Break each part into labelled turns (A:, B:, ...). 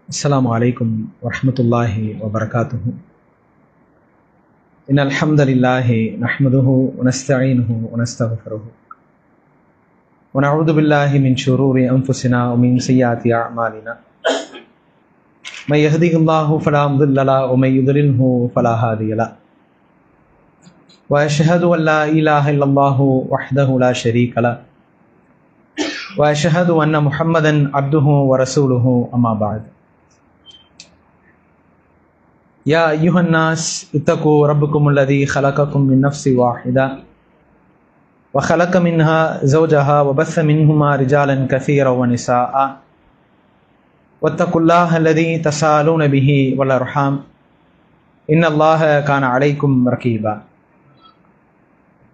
A: السلام عليكم ورحمة الله وبركاته. إن الحمد لله نحمده ونستعينه ونستغفره ونعوذ بالله من شرور أنفسنا ومن سيئات أعمالنا. من يهده الله فلا مضل له ومن يضلله فلا هادي له. وأشهد أن لا إله إلا الله وحده لا شريك له وأشهد أن محمدا عبده ورسوله أما بعد. يا أيها الناس اتقوا ربكم الذي خلقكم من نفس واحدة وخلق منها زوجها وبث منهما رجالا كثيرا ونساء واتقوا الله الذي تساءلون به والأرحام إن الله كان عليكم رقيبا.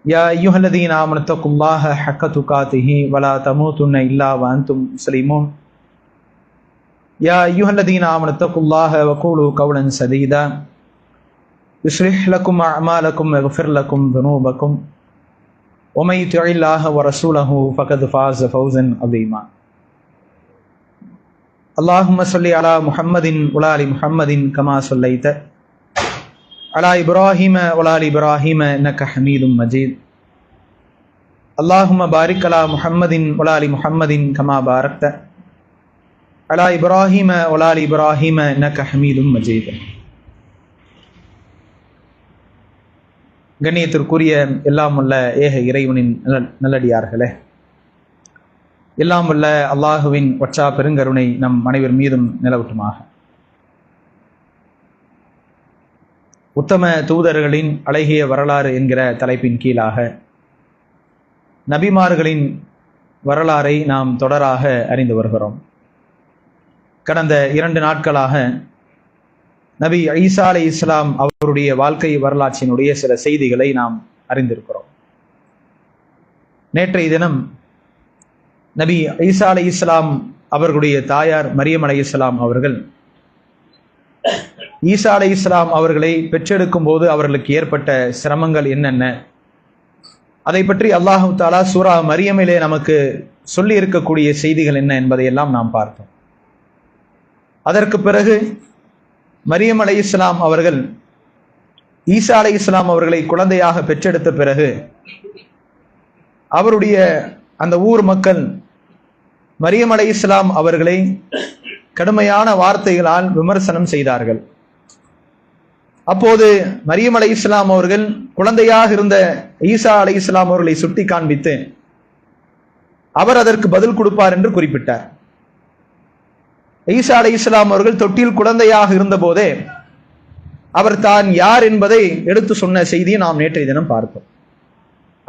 A: يا أيها الذين آمنوا اتقوا الله حق تقاته ولا تموتن إلا وأنتم مسلمون. يا أيها الذين آمنوا اتقوا الله وقولوا قولا سديدا يصلح لكم أعمالكم ويغفر لكم ذنوبكم ومن يطع الله ورسوله فقد فاز فوزا عظيما. اللهم صل على محمد وعلى آل محمد كما صليت على إبراهيم وعلى آل إبراهيم إنك حميد مجيد. اللهم بارك على محمد وعلى آل محمد كما باركت على إبراهيم وعلى آل إبراهيم إنك حميد مجيد. கண்ணியத்திற்குரிய எல்லாம் உள்ள ஏக இறைவனின் நல்லடியார்களே, எல்லாம் உள்ள அல்லாஹுவின் ஒற்றா பெருங்கருணை நம் அனைவர் மீதும் நிலவட்டுமாக. உத்தம தூதர்களின் அழகிய வரலாறு என்கிற தலைப்பின் கீழாக நபிமார்களின் வரலாறை நாம் தொடராக அறிந்து வருகிறோம். கடந்த 2 நாட்களாக நபி ஈசா அலைஹிஸ்ஸலாம் அவருடைய வாழ்க்கை வரலாற்றினுடைய சில செய்திகளை நாம் அறிந்திருக்கிறோம். நேற்றைய தினம் நபி ஈசா அலைஹிஸ்ஸலாம் அவர்களுடைய தாயார் மரியம் அலைஹிஸ்ஸலாம் அவர்கள் ஈசா அலைஹிஸ்ஸலாம் அவர்களை பெற்றெடுக்கும் போது அவர்களுக்கு ஏற்பட்ட சிரமங்கள் என்னென்ன, அதை பற்றி அல்லாஹு தஆலா சூரா மரியமிலே நமக்கு சொல்லி இருக்கக்கூடிய செய்திகள் என்ன என்பதையெல்லாம் நாம் பார்த்தோம். அதற்கு பிறகு மரியம் அலைஹிஸ்ஸலாம் அவர்கள் ஈசா அலைஹிஸ்ஸலாம் அவர்களை குழந்தையாக பெற்றெடுத்த பிறகு அவருடைய அந்த ஊர் மக்கள் மரியம் அலைஹிஸ்ஸலாம் அவர்களை கடுமையான வார்த்தைகளால் விமர்சனம் செய்தார்கள். அப்போது மரியம் அலைஹிஸ்ஸலாம் அவர்கள் குழந்தையாக இருந்த ஈசா அலைஹிஸ்ஸலாம் அவர்களை சுட்டி காண்பித்து அவர் அதற்கு பதில் கொடுப்பார் என்று குறிப்பிட்டார். ஈசா அலைஹிஸ்ஸலாம் அவர்கள் தொட்டில் குழந்தையாக இருந்த போதே அவர் தான் யார் என்பதை எடுத்து சொன்ன செய்தியை நாம் நேற்றைய தினம் பார்த்தோம்.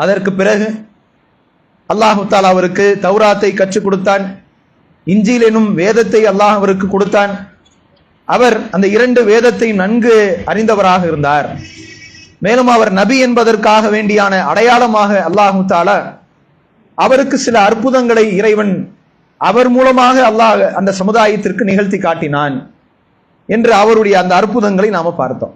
A: அதற்கு பிறகு அல்லாஹு தஆலா அவருக்கு தௌராத்தை கற்றுக் கொடுத்தான், இன்ஜீல் எனும் வேதத்தை அல்லாஹ் அவருக்கு கொடுத்தான். அவர் அந்த 2 வேதத்தை நன்கு அறிந்தவராக இருந்தார். மேலும் அவர் நபி என்பதற்காக வேண்டியான அடையாளமாக அல்லாஹு தஆலா அவருக்கு சில அற்புதங்களை இறைவன் அவர் மூலமாக அல்லாஹ் அந்த சமுதாயத்திற்கு நிகழ்த்தி காட்டினான் என்று அவருடைய அந்த அற்புதங்களை நாம பார்த்தோம்.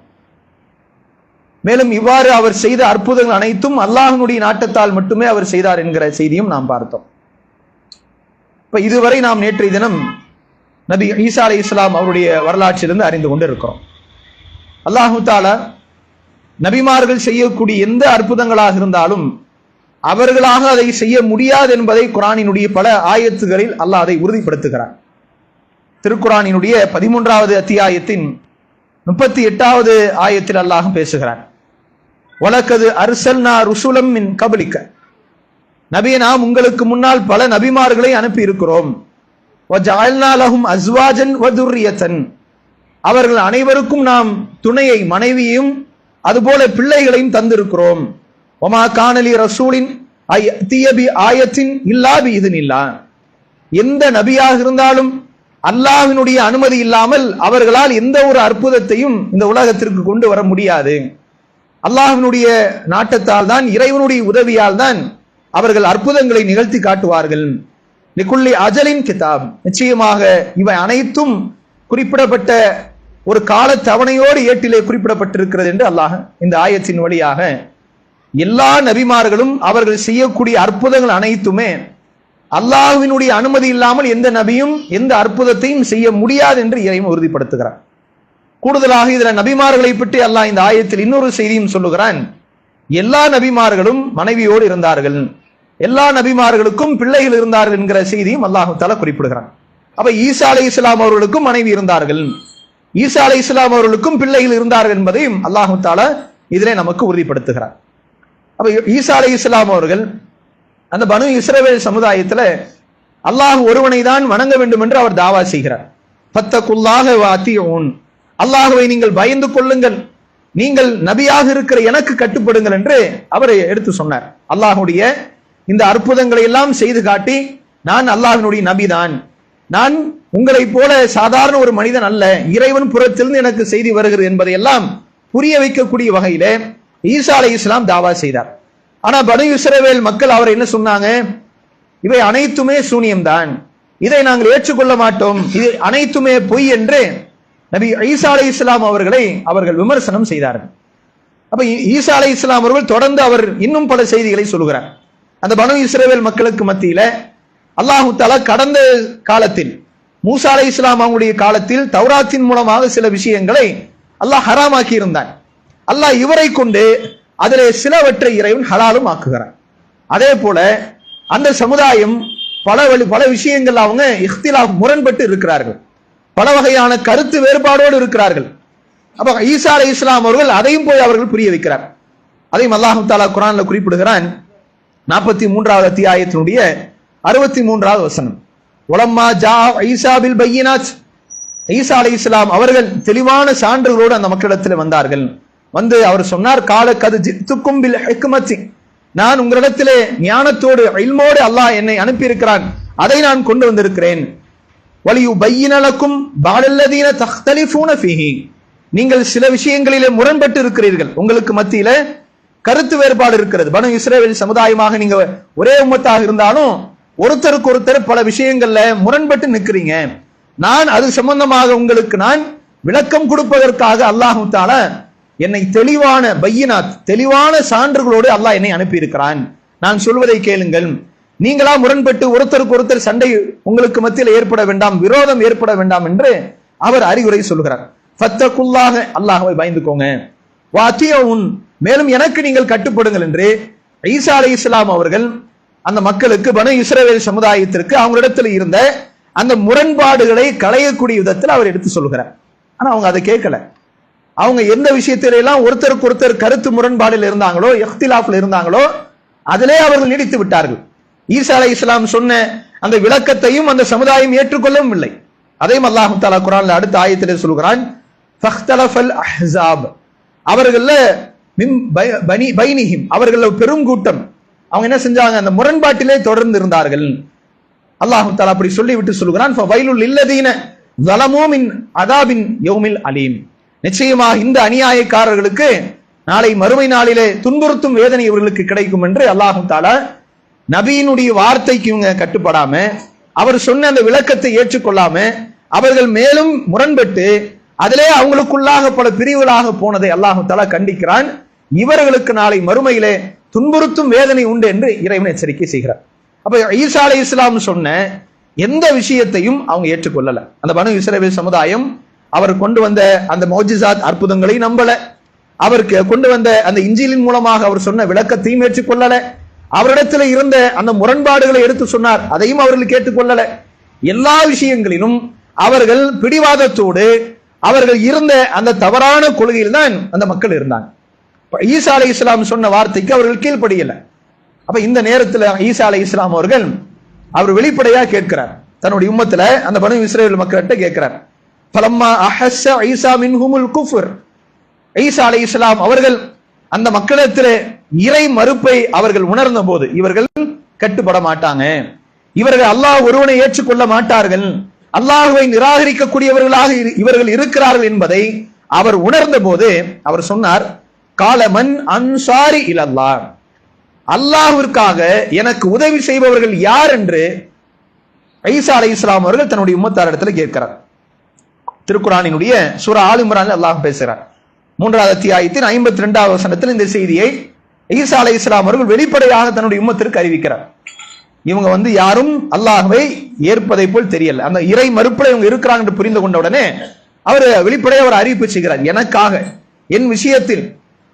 A: மேலும் இவ்வாறு அவர் செய்த அற்புதங்கள் அனைத்தும் அல்லாஹ்வுடைய நாட்டத்தால் மட்டுமே அவர் செய்தார் என்கிற செய்தியும் நாம் பார்த்தோம். இப்ப இதுவரை நாம் நேற்றைய தினம் நபி ஈசா அலைஹிஸ்ஸலாம் அவருடைய வரலாற்றிலிருந்து அறிந்து கொண்டு இருக்கிறோம். அல்லாஹு தஆலா நபிமார்கள் செய்யக்கூடிய எந்த அற்புதங்களாக இருந்தாலும் அவர்களாக அதை செய்ய முடியாது என்பதை குர்ஆனினுடைய பல ஆயத்துகளில் அல்லாஹ் அதை உறுதிப்படுத்துகிறார். திருக்குர்ஆனினுடைய 13வது அத்தியாயத்தின் 38வது ஆயத்தில் அல்லாஹ் பேசுகிறார். வலக்கது அர்சல்னா ருசுலம் மின் கப்லிக, நபியே நாம் உங்களுக்கு முன்னால் பல நபிமார்களை அனுப்பி இருக்கிறோம். வஜஅல்னா லஹும் அஸ்வாஜன் வதுர்ரியத்தன், அவர்கள் அனைவருக்கும் நாம் துணையை மனைவியையும் அதுபோல பிள்ளைகளையும் தந்திருக்கிறோம். வமா கானலி ரசூலின் ஐயதி ஆயத்தின் இல்லா பிஇذனில்லாஹ், எந்த நபியாக இருந்தாலும் அல்லாஹ்வினுடைய அனுமதி இல்லாமல் அவர்களால் எந்த ஒரு அற்புதத்தையும் இந்த உலகத்திற்கு கொண்டு வர முடியாது. அல்லாஹ்வினுடைய நாட்டத்தால் தான், இறைவனுடைய உதவியால் தான் அவர்கள் அற்புதங்களை நிகழ்த்தி காட்டுவார்கள். லிகுல்லி அஜலின் கிதாப், நிச்சயமாக இவை அனைத்தும் குறிப்பிடப்பட்ட ஒரு கால தவணையோடு ஏட்டிலே குறிப்பிடப்பட்டிருக்கிறது என்று அல்லாஹ் இந்த ஆயத்தின் வழியாக எல்லா நபிமார்களும் அவர்கள் செய்யக்கூடிய அற்புதங்கள் அனைத்துமே அல்லாஹ்வினுடைய அனுமதி இல்லாமல் எந்த நபியும் எந்த அற்புதத்தையும் செய்ய முடியாது என்று இறைவன் உறுதிப்படுத்துகிறான். கூடுதலாக இதுல நபிமார்களை பற்றி அல்லாஹ் இந்த ஆயத்தில் இன்னொரு செய்தியும் சொல்லுகிறான். எல்லா நபிமார்களும் மனைவியோடு இருந்தார்கள், எல்லா நபிமார்களுக்கும் பிள்ளைகள் இருந்தார்கள் என்கிற செய்தியும் அல்லாஹ் தஆலா குறிப்பிடுகிறான். அப்ப ஈசா அலைஹிஸ்ஸலாம் அவர்களுக்கும் மனைவி இருந்தார்கள், ஈசா அலைஹிஸ்ஸலாம் அவர்களுக்கும் பிள்ளைகள் இருந்தார்கள் என்பதையும் அல்லாஹ் தஆலா இதிலே நமக்கு உறுதிப்படுத்துகிறார். அப்ப ஈசா அலைஹிஸ்ஸலாம் அவர்கள் அந்த பனு இஸ்ரவேல் சமுதாயத்துல அல்லாஹ் ஒருவனை தான் வணங்க வேண்டும் என்று அவர் தாவா செய்கிறார். ஃபத்தகுல்லாஹ வ அத்தீஊன், அல்லாஹ்வை நீங்கள் பயந்து கொள்ளுங்கள், நீங்கள் நபியாக இருக்கிற எனக்கு கட்டுப்படுங்கள் என்று அவர் எடுத்து சொன்னார். அல்லாஹ்வுடைய இந்த அற்புதங்களை எல்லாம் செய்து காட்டி, நான் அல்லாஹ்வினுடைய நபிதான், நான் உங்களை போல சாதாரண ஒரு மனிதன் அல்ல, இறைவன் புறத்திலிருந்து எனக்கு செய்தி வருகிறது என்பதை எல்லாம் புரிய வைக்கக்கூடிய வகையில ஈசா அலைஹிஸ்ஸலாம் தாவா செய்தார். ஆனா பனு இஸ்ரவேல் மக்கள் அவர் என்ன சொன்னாங்க? இவை அனைத்துமே சூனியம்தான், இதை நாங்கள் ஏற்றுக்கொள்ள மாட்டோம், இது அனைத்துமே பொய் என்று நபி ஈசா அலைஹிஸ்ஸலாம் அவர்களை அவர்கள் விமர்சனம் செய்தார்கள். அப்ப ஈசா அலைஹிஸ்ஸலாம் அவர்கள் தொடர்ந்து அவர் இன்னும் பல செய்திகளை சொல்கிறார். அந்த பனு இஸ்ரவேல் மக்களுக்கு மத்தியில அல்லாஹு தஆலா கடந்த காலத்தில் மூசா அலைஹிஸ்ஸலாம் அவங்களுடைய காலத்தில் தௌராத்தின் மூலமாக சில விஷயங்களை அல்லாஹ் ஹராமாக்கி இருந்தான். அல்லாஹ் இவரை கொண்டு அதிலே சிலவற்றை இறைவன் ஹலாலும் ஆக்குகிறார். அதே போல அந்த சமுதாயம் பல விஷயங்கள் அவங்க இஹ்திலாஃப் முரண்பட்டு இருக்கிறார்கள், பல வகையான கருத்து வேறுபாடோடு இருக்கிறார்கள். அப்ப ஈசா அலைஹிஸ்ஸலாம் அவர்கள் அதையும் போய் அவர்கள் புரிய வைக்கிறார். அதையும் அல்லாஹ் தஆலா குர்ஆன்ல குறிப்பிடுகிறான். 43வது அத்தியாயத்தினுடைய 63வது வசனம், வலம்மா ஜா ஈசா பில் பையினாத், ஈசா அலைஹிஸ்ஸலாம் அவர்கள் தெளிவான சான்றுகளோடு அந்த மக்களிடத்தில் வந்தார்கள். வந்து அவர் சொன்னார், கால கது ஜித்துக்கும் பில் ஹிக்மத்தி, நான் உங்களிடத்திலே ஞானத்தோடு இல்மோடு அல்லாஹ் என்னை அனுப்பி இருக்கிறான், அதை நான் கொண்டு வந்திருக்கிறேன். வலியு பையினலக்கும் பாலல்லதீன தக்தலிஃபூன ஃபீஹி, நீங்கள் சில விஷயங்களிலே முரண்பட்டு இருக்கிறீர்கள், உங்களுக்கு மத்தியில கருத்து வேறுபாடு இருக்கிறது. பனு இஸ்ரவேல் சமுதாயமாக நீங்க ஒரே உம்மத்தாக இருந்தாலும் ஒருத்தருக்கு ஒருத்தர் பல விஷயங்கள்ல முரண்பட்டு நிற்கிறீங்க, நான் அது சம்பந்தமாக உங்களுக்கு நான் விளக்கம் கொடுப்பதற்காக அல்லாஹ் தஆலா என்னை தெளிவான பையினாத், தெளிவான சான்றுகளோடு அல்லாஹ் என்னை அனுப்பி இருக்கிறான், நான் சொல்வதை கேளுங்கள், நீங்களா முரண்பட்டு ஒருத்தருக்கு ஒருத்தர் சண்டை உங்களுக்கு மத்தியில் ஏற்பட வேண்டாம், விரோதம் ஏற்பட வேண்டாம் என்று அவர் அறிவுரை சொல்கிறார். ஃபத்தகுல்லாஹ, அல்லாஹ்வை பயந்துக்கோங்க, வாத்தியவுன், மேலும் எனக்கு நீங்கள் கட்டுப்படுங்கள் என்று ஈசா அலைஹிஸ்ஸலாம் அவர்கள் அந்த மக்களுக்கு, பனு இஸ்ரவேல் சமுதாயத்திற்கு அவங்களிடத்தில் இருந்த அந்த முரண்பாடுகளை களையக்கூடிய விதத்தில் அவர் எடுத்து சொல்கிறார். ஆனா அவங்க அதை கேட்கல. அவங்க எந்த விஷயத்தில எல்லாம் ஒருத்தருக்கு ஒருத்தர் கருத்து முரண்பாடில் இருந்தாங்களோ, இஹ்திலாஃப்ல இருந்தாங்களோ, அதிலே அவர்கள் நீடித்து விட்டார்கள். ஈசா அலைஹிஸ்ஸலாம் சொன்ன அந்த விளக்கத்தையும் அந்த சமுதாயம் ஏற்றுக்கொள்ளவும் இல்லை. அதையும் அல்லாஹ் தஆலா குர்ஆன்ல அடுத்த ஆயத்திலே சொல்கிறான், ஃபக்தலஃபல் அஹ்ஸாப், அவர்கள பைனிஹிம், அவர்கள பெரும் கூட்டம் அவங்க என்ன செஞ்சாங்க? அந்த முரண்பாட்டிலே தொடர்ந்து இருந்தார்கள். அல்லாஹ் தஆலா அப்படி சொல்லிவிட்டு சொல்கிறான், ஃபவைலுல் லில்லதீன ஸலமூ மின் அஸாபின் யௌமில் அலீம், நிச்சயமாக இந்த அநியாயக்காரர்களுக்கு நாளை மறுமை நாளிலே துன்புறுத்தும் வேதனை இவர்களுக்கு கிடைக்கும் என்று அல்லாஹ் தஆலா நபியினுடைய வார்த்தைக்கு இவங்க கட்டுப்படாம, அவர் சொன்ன அந்த விளக்கத்தை ஏற்றுக்கொள்ளாம அவர்கள் மேலும் முரண்பட்டு அதிலே அவங்களுக்குள்ளாக பல பிரிவுகளாக போனதை அல்லாஹ் தஆலா கண்டிக்கிறான். இவர்களுக்கு நாளை மறுமையிலே துன்புறுத்தும் வேதனை உண்டு என்று இறைவன் எச்சரிக்கை செய்கிறார். அப்ப ஈசா அலைஹிஸ்ஸலாம் சொன்ன எந்த விஷயத்தையும் அவங்க ஏற்றுக்கொள்ளல. அந்த பனு இஸ்ரவேல் சமுதாயம் அவர் கொண்டு வந்த அந்த மௌஜிசாத் அற்புதங்களை நம்பல, அவருக்கு கொண்டு வந்த அந்த இஞ்சிலின் மூலமாக அவர் சொன்ன விளக்கத்தையும் ஏற்றுக்கொள்ளல, அவரிடத்துல இருந்த அந்த முரண்பாடுகளை எடுத்து சொன்னார், அதையும் அவர்கள் கேட்டுக்கொள்ளல. எல்லா விஷயங்களிலும் அவர்கள் பிடிவாதத்தோடு அவர்கள் இருந்த அந்த தவறான கொள்கையில் தான் அந்த மக்கள் இருந்தாங்க. ஈசா அலைஹிஸ்ஸலாம் சொன்ன வார்த்தைக்கு அவர்கள் கீழ்ப்படியல. அப்ப இந்த நேரத்தில் ஈசா அலைஹிஸ்ஸலாம் அவர்கள் அவர் வெளிப்படையா கேட்கிறார், தன்னுடைய உம்மத்துல அந்த பனு இஸ்ரவேல் மக்கள்கிட்ட கேட்கிறார். ஃபலம்மா அஹஸ்ஸ ஈசா மின்ஹுமுல் குஃப்ர், ஈசா அலைஹிஸ்ஸலாம் அவர்கள் அந்த மக்களிடத்திலே இறை மறுப்பை அவர்கள் உணர்ந்த போது, இவர்கள் கட்டுப்பட மாட்டாங்க, இவர்கள் அல்லாஹ் ஒருவனை ஏற்றுக்கொள்ள மாட்டார்கள், அல்லாஹ்வை நிராகரிக்கக்கூடியவர்களாக இவர்கள் இருக்கிறார்கள் என்பதை அவர் உணர்ந்த போது அவர் சொன்னார், காலமன் அன்சாரி இலல்லாஹ், அல்லாஹ்விற்காக எனக்கு உதவி செய்பவர்கள் யார் என்று ஈசா அலைஹிஸ்ஸலாம் அவர்கள் தன்னுடைய உம்மத்தாரிடத்துல கேட்கிறார். திருக்குர்ஆனினுடைய சூரா ஆல் இம்ரான்ல அல்லாஹ் பேசுகிறார். 3வது அத்தியாயத்தின் 52வது வசனத்தில் இந்த செய்தியை ஈசா அலைஹிஸ்ஸலாம் அவர்கள் வெளிப்படையாக தன்னுடைய உம்மத்திற்கு அறிவிக்கிறார். இவங்க யாரும் அல்லாஹ்வை ஏற்பதை போல் தெரியல. அந்த இறை மறுப்புல இவங்க இருக்கிறாங்க என்று புரிந்து கொண்ட உடனே அவர் வெளிப்படையாக ஒரு அறிவிப்பு செய்கிறார், எனக்காக என் விஷயத்தில்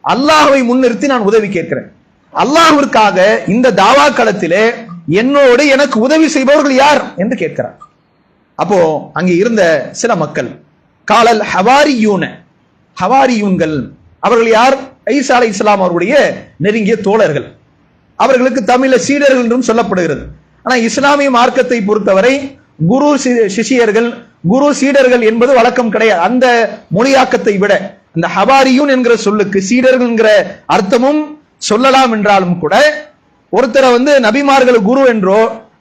A: அல்லாஹ்வை முன்னிறுத்தி நான் உதவி கேட்கிறேன். அல்லாஹ்விற்காக இந்த தாவா களத்திலே என்னோடு எனக்கு உதவி செய்பவர்கள் யார் என்று கேட்கிறார். அப்போ அங்கே இருந்த சில மக்கள், காலல் ஹவாரியூன, ஹவாரியூன்கள், அவர்கள் யார்? ஈசா அலைஹிஸ்ஸலாம் அவருடைய நெருங்கிய தோழர்கள். அவர்களுக்கு தமிழ சீடர்கள் என்றும் சொல்லப்படுகிறது. ஆனா இஸ்லாமிய மார்க்கத்தை பொறுத்தவரை குரு சிஷியர்கள், குரு சீடர்கள் என்பது வழக்கம் கிடையாது. அந்த மொழியாக்கத்தை விட அந்த ஹவாரியூன் என்கிற சொல்லுக்கு சீடர்கள் என்கிற அர்த்தமும் சொல்லலாம் என்றாலும் கூட, ஒருத்தரை நபிமார்கள் குரு என்றோ